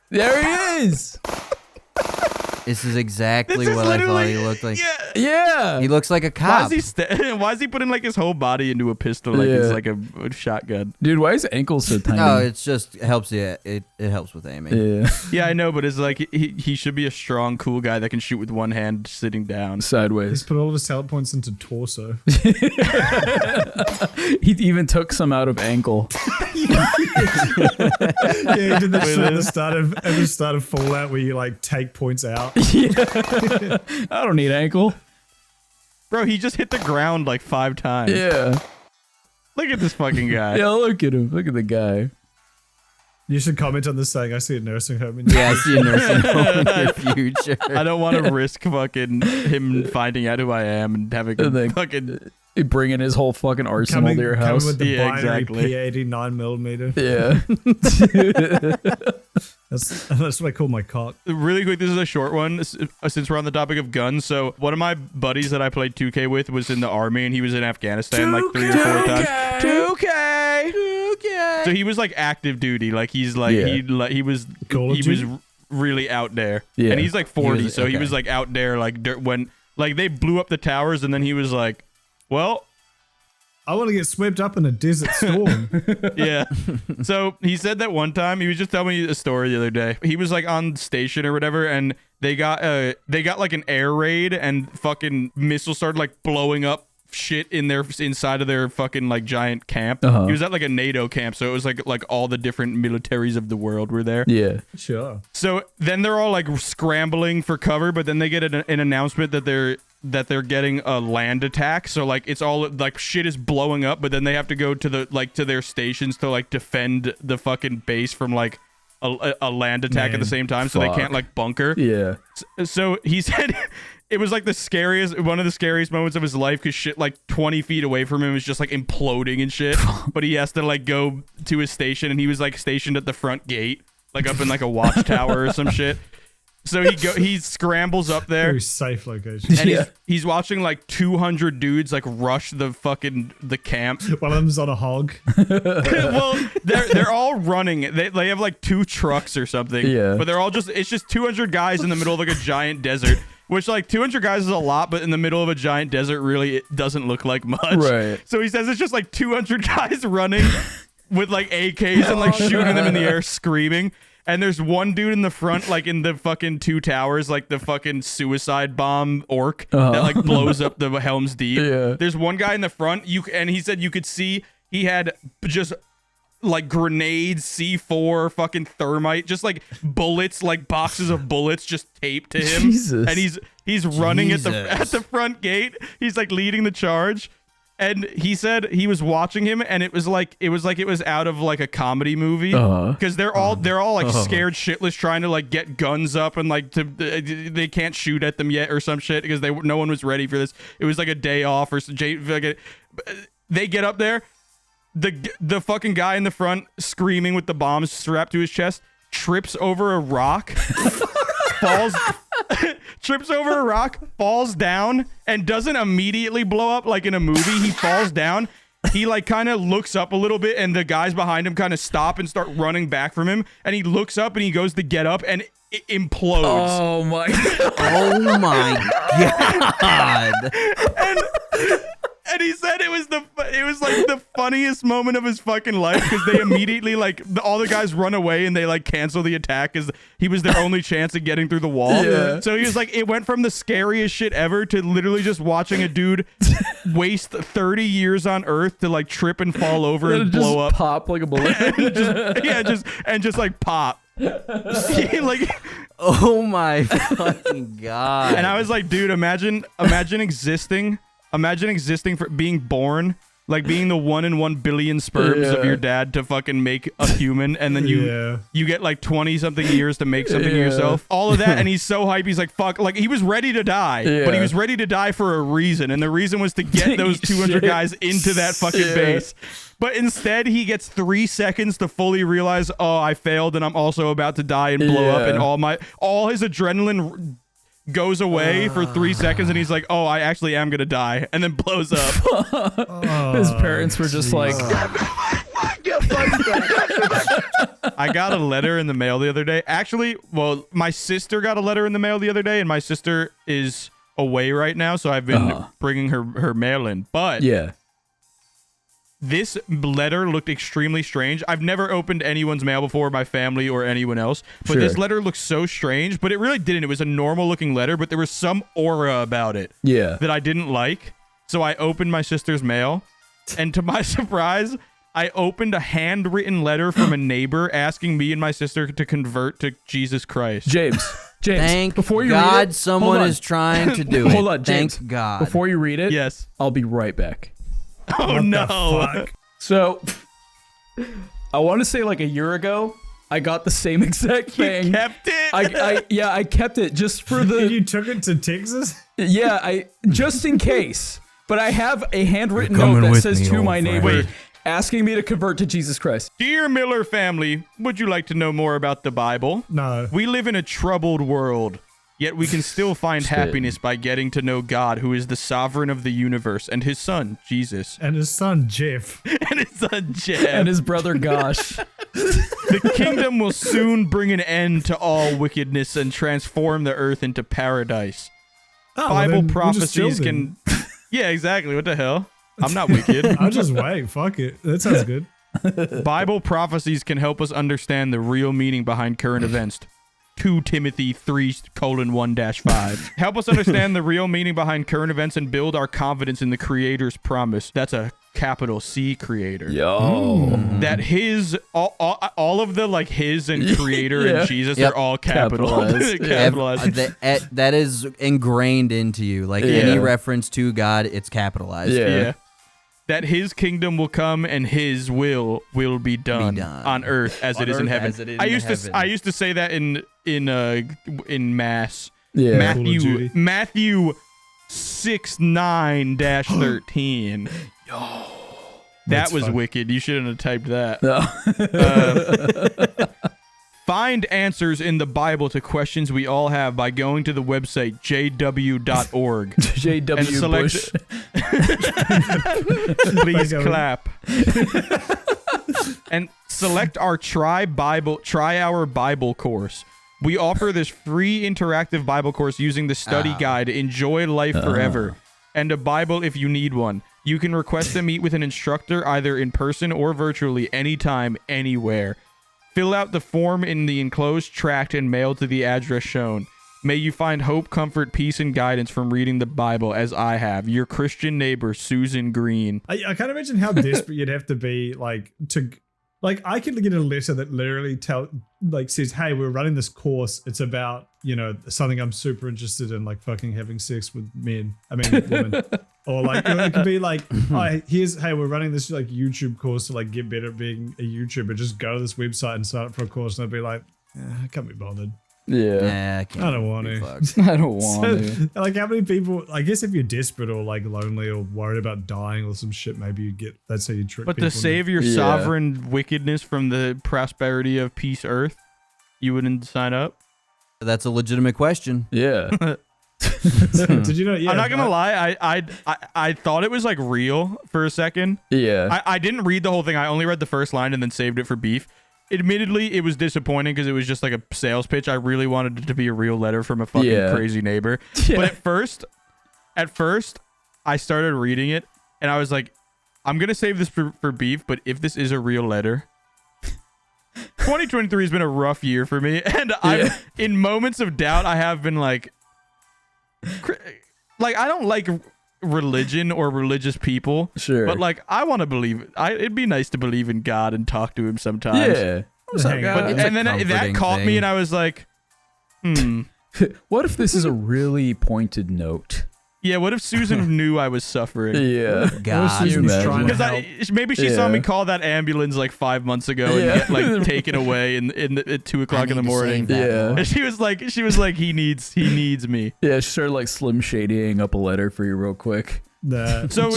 There he is. This is exactly This is what I thought he literally- looked like. Yeah. He looks like a Why cop. is why is he putting like his whole body into a pistol like it's like a shotgun? Dude, why is his ankle so tiny? No, it's just helps you. It helps with aiming. Yeah. Yeah, I know, but it's like he should be a strong, cool guy that can shoot with one hand sitting down. He's Sideways. put all of his talent points into torso. He even took some out of ankle. Yeah, he did that shit at the start of Fallout where you like take points out. I don't need ankle. Bro, he just hit the ground like 5 times. Yeah. Look at this fucking guy. Yeah, look at him. Look at the guy. You should comment on this saying, I see a nursing home in Yeah, I see a nursing home in your future. I don't want to risk fucking him finding out who I am and having a fucking bringing his whole fucking arsenal to your house. Coming with the Yeah, binary exactly. P89 millimeter. Yeah. That's what I call my cock. Really quick, this is a short one since we're on the topic of guns. So one of my buddies that I played 2K with was in the army, and he was in Afghanistan like 3 or 4 times. 2K. So he was like active duty. Like he was really out there. Yeah. And he's like 40, so he was like out there like when like they blew up the towers, and then he was like, well, I want to get swept up in a desert storm. Yeah. So he said that one time, he was just telling me a story the other day. He was like on station or whatever, and they got like an air raid, and fucking missiles started like blowing up shit inside of their fucking like giant camp. He was at like a NATO camp, so it was like all the different militaries of the world were there. Yeah. Sure. So then they're all like scrambling for cover, but then they get an announcement that they're getting a land attack. So like it's all like shit is blowing up, but then they have to go to to their stations to like defend the fucking base from like a land attack at the same time. So they can't like bunker. Yeah. So he said it was like one of the scariest moments of his life, because shit like 20 feet away from him is just like imploding and shit. But he has to like go to his station, and he was like stationed at the front gate, like up in like a watchtower or some shit. So he scrambles up there. Very safe location. And he's watching like 200 dudes like rush the camp. One of them's on a hog. Well, they're all running. They have like 2 trucks or something. Yeah. But it's just 200 guys in the middle of like a giant desert. Which, like, 200 guys is a lot, but in the middle of a giant desert, really, it doesn't look like much. Right. So he says it's just, like, 200 guys running with, like, AKs and, like, shooting them in the air, screaming. And there's one dude in the front, like, in the fucking 2 towers, like, the fucking suicide bomb orc that, like, blows up the Helm's Deep. Yeah. There's one guy in the front, and he said you could see he had just like grenades, C4, fucking thermite, just like bullets, like boxes of bullets just taped to him. Jesus. And he's running at the front gate. He's like leading the charge. And he said he was watching him, and it was like it was out of like a comedy movie, because they're all like scared shitless, trying to like get guns up, and like they can't shoot at them yet or some shit, because no one was ready for this. It was like a day off or they get up there. The fucking guy in the front screaming with the bombs strapped to his chest trips over a rock, falls down, and doesn't immediately blow up like in a movie. He falls down. He like kind of looks up a little bit, and the guys behind him kind of stop and start running back from him. And he looks up and he goes to get up, and it implodes. Oh my god. Oh my god. And he said it was like the funniest moment of his fucking life, because they immediately like all the guys run away, and they like cancel the attack, because he was their only chance of getting through the wall. Yeah. So he was like, it went from the scariest shit ever to literally just watching a dude waste 30 years on Earth to like trip and fall over and just blow up, pop like a balloon. just like pop. Like, oh my fucking god. and I was like, dude, imagine existing for being born, like being the 1 in 1 billion sperms of your dad to fucking make a human, and then you get like 20 something years to make something of yourself. All of that, and he's so hype. He's like, fuck, like he was ready to die, but he was ready to die for a reason, and the reason was to get those 200 guys into that fucking base. But instead, he gets 3 seconds to fully realize, oh, I failed, and I'm also about to die and blow up, and all his adrenaline goes away for 3 seconds, and he's like, oh, I actually am gonna die, and then blows up. His parents were just like, I got a letter in the mail the other day. Actually, well, my sister got a letter in the mail the other day, and my sister is away right now, so I've been bringing her mail in. But this letter looked extremely strange. I've never opened anyone's mail before, my family or anyone else, but this letter looked so strange, but it really didn't. It was a normal looking letter, but there was some aura about it that I didn't like. So I opened my sister's mail, and to my surprise, I opened a handwritten letter from a neighbor asking me and my sister to convert to Jesus Christ. James, thank before you God read it, someone is trying to do it. Hold on, James. Thank God. Before you read it, yes, I'll be right back. Oh, no. So, I want to say like a year ago, I got the same exact thing. You kept it? I kept it just for the... You took it to Texas? Yeah, just in case. But I have a handwritten note that says to my neighbor, asking me to convert to Jesus Christ. Dear Miller family, would you like to know more about the Bible? No. We live in a troubled world, yet we can still find happiness by getting to know God, who is the sovereign of the universe, and his son, Jesus. And his son, Jeff. And his son, Jeff. And his brother, Gosh. The kingdom will soon bring an end to all wickedness and transform the earth into paradise. Oh, Bible then we'll just chill prophecies then. can... Yeah, exactly. What the hell? I'm not wicked. I'll just wait. Fuck it. That sounds good. Bible prophecies can help us understand the real meaning behind current events. 2 Timothy 3:1-5. Help us understand the real meaning behind current events and build our confidence in the Creator's promise. That's a capital C Creator. Yo. That his all of the like his and Creator and Jesus are all capitalized. Capitalized. That is ingrained into you. Like any reference to God, it's capitalized. Yeah. That his kingdom will come and his will be done on earth as it is in heaven. I used to say that in mass. Yeah. Matthew 6:9-13. Yo. That was wicked. You shouldn't have typed that. No. Find answers in the Bible to questions we all have by going to the website jw.org. JW and select Bush. Please clap. And select our Try Our Bible course. We offer this free interactive Bible course using the study guide Enjoy Life Forever and a Bible if you need one. You can request to meet with an instructor either in person or virtually anytime, anywhere. Fill out the form in the enclosed tract and mail to the address shown. May you find hope, comfort, peace, and guidance from reading the Bible as I have. Your Christian neighbor, Susan Green. I can't imagine how desperate you'd have to be, like, to... Like, I could get a letter that literally says, hey, we're running this course. It's about, something I'm super interested in, like fucking having sex with women. Or like, it could be like, hey, we're running this like YouTube course to like get better at being a YouTuber. Just go to this website and sign up for a course. And I'd be like, I can't be bothered. Yeah. I don't want to. I don't want to. Like, how many people, I guess if you're desperate or like lonely or worried about dying or some shit, maybe you get, that's how you trick But people. to save your sovereign wickedness from the prosperity of peace earth, you wouldn't sign up? That's a legitimate question. Yeah. Did you know? Yeah, I'm not gonna lie. I thought it was like real for a second. Yeah. I didn't read the whole thing. I only read the first line and then saved it for beef. Admittedly, it was disappointing because it was just like a sales pitch. I really wanted it to be a real letter from a fucking crazy neighbor. Yeah. But at first, I started reading it and I was like, I'm gonna save this for beef. But if this is a real letter. 2023 has been a rough year for me, and I've in moments of doubt I have been like I don't like religion or religious people, but like I want to believe. It'd be nice to believe in God and talk to him sometimes. Yeah. What's up, guys? And then that caught me, and I was like, what if this is a really pointed note? Yeah, what if Susan knew I was suffering? Yeah. God. Because maybe she saw me call that ambulance like 5 months ago and get like taken away at 2 o'clock in the morning. Yeah. And she was like, he needs me. Yeah, she started like Slim Shadying up a letter for you real quick. So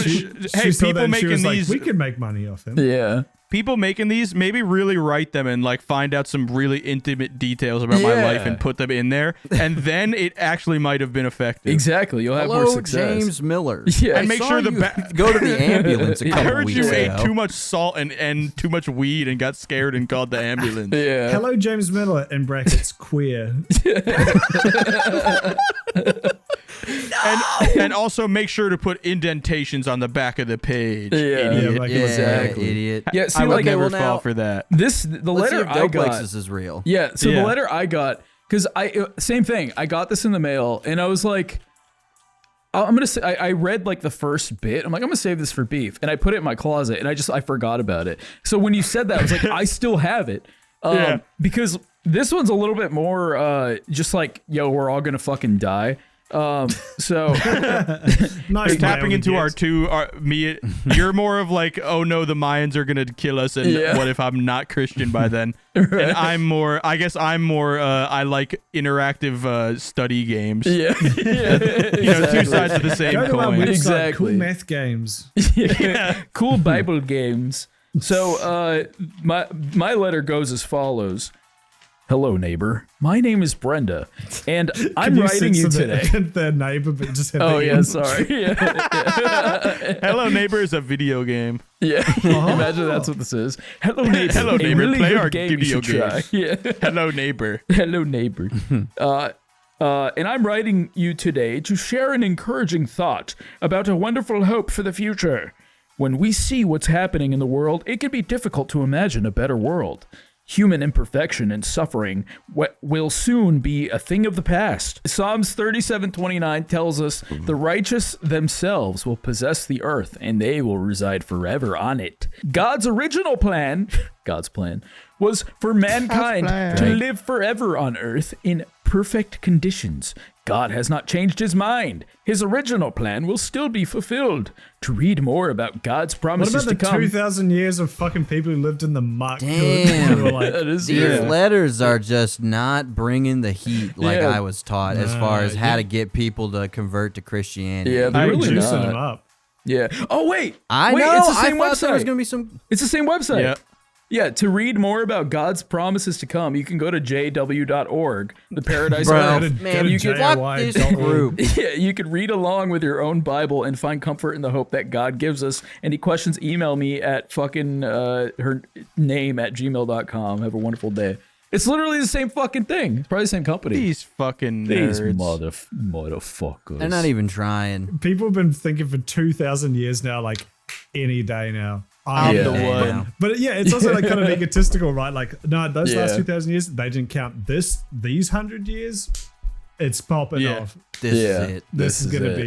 hey, people making these, we could make money off him. Yeah. People making these, maybe really write them and like find out some really intimate details about my life and put them in there, and then it actually might have been effective. Exactly, you'll have more success. James Miller. Yeah, and make sure go to the ambulance. I heard you ate too much salt and too much weed and got scared and called the ambulance. Yeah. Hello, James Miller, in brackets, queer. And also make sure to put indentations on the back of the page. Yeah, Idiot. Idiot. Yeah, see, I would like, never fall for that. The letter I got. This is real. Yeah, so the letter I got, because same thing. I got this in the mail, and I was like, I'm gonna say, I read like the first bit. I'm like, I'm gonna save this for beef, and I put it in my closet, and I forgot about it. So when you said that, I was like, I still have it, because this one's a little bit more just like, yo, we're all gonna fucking die. So Nice tapping play into on our the two, you're more of like, oh no, the Mayans are gonna kill us, and what if I'm not Christian by then? And I'm more, I like interactive study games. Yeah. Two sides of the same Go to our coin. website, Exactly. Cool math games. Cool Bible games. So my letter goes as follows. Hello, neighbor. My name is Brenda, and I'm writing you today. Their neighbor, but just have Oh the yeah, end. sorry. Yeah. Hello, neighbor is a video game. Yeah. Imagine that's what this is. Hello, neighbor. Hello, A neighbor. really Play good our game you video should try. games. Yeah. Hello, neighbor. Hello, neighbor. And I'm writing you today to share an encouraging thought about a wonderful hope for the future. When we see what's happening in the world, it can be difficult to imagine a better world. Human imperfection and suffering will soon be a thing of the past. Psalms 37:29 tells us the righteous themselves will possess the earth and they will reside forever on it. God's original plan, was for mankind to live forever on earth in perfect conditions. God has not changed his mind. His original plan will still be fulfilled. To read more about God's What promises about the to come. 2,000 years of fucking people who lived in the muck? Damn. Who were like, That is These yeah. letters are just not bringing the heat like Yeah. I was taught as far as how to get people to convert to Christianity. Yeah, they're really juicing not. them up. Yeah. Oh wait. I wait, know. It's the I same thought website. there was gonna be some. It's the same website. Yeah. Yeah. To read more about God's promises to come, you can go to jw.org, the Paradise Bro, Earth. man, you you can fuck this group. Yeah, you could read along with your own Bible and find comfort in the hope that God gives us. Any questions, email me at fucking her name at gmail.com. Have a wonderful day. It's literally the same fucking thing. It's probably the same company. These fucking nerds. These motherfuckers. They're not even trying. People have been thinking for 2,000 years now, like any day now. I'm Yeah. the Hey, one. now. But yeah, it's also like kind of egotistical, right? Like, no, those last Yeah. 2,000 years, they didn't count these 100 years. It's popping Yeah. off. This Yeah. is it. This is going to it.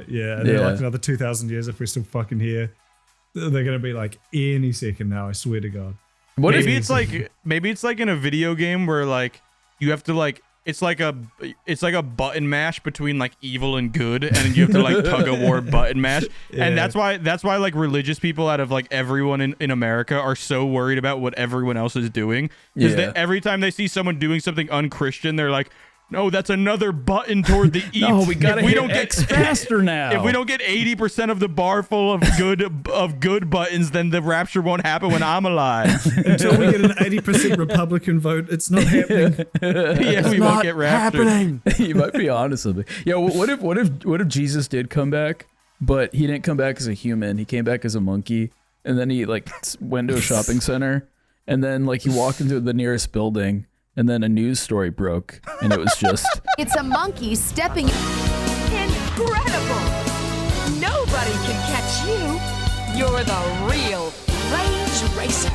be and then Yeah. like another 2,000 years if we're still fucking here. They're going to be like any second now, I swear to God. What if Maybe it's like in a video game where like you have to like it's like a button mash between like evil and good, and you have to like tug of war button mash. Yeah. And that's why like religious people out of like everyone in America are so worried about what everyone else is doing. Because Yeah. every time they see someone doing something unchristian, they're like, no, that's another button toward the evil. No, we gotta hit X faster now. If we don't get 80% of the bar full of good buttons, then the rapture won't happen when I'm alive. Until we get an 80% Republican vote, it's not happening. Yeah, we won't get raptured. You might be honest with me. Yeah, what if Jesus did come back, but he didn't come back as a human. He came back as a monkey, and then he like went to a shopping center, and then like he walked into the nearest building, and then a news story broke, and it was just It's a monkey stepping. Incredible! Nobody can catch you. You're the real Range Racer.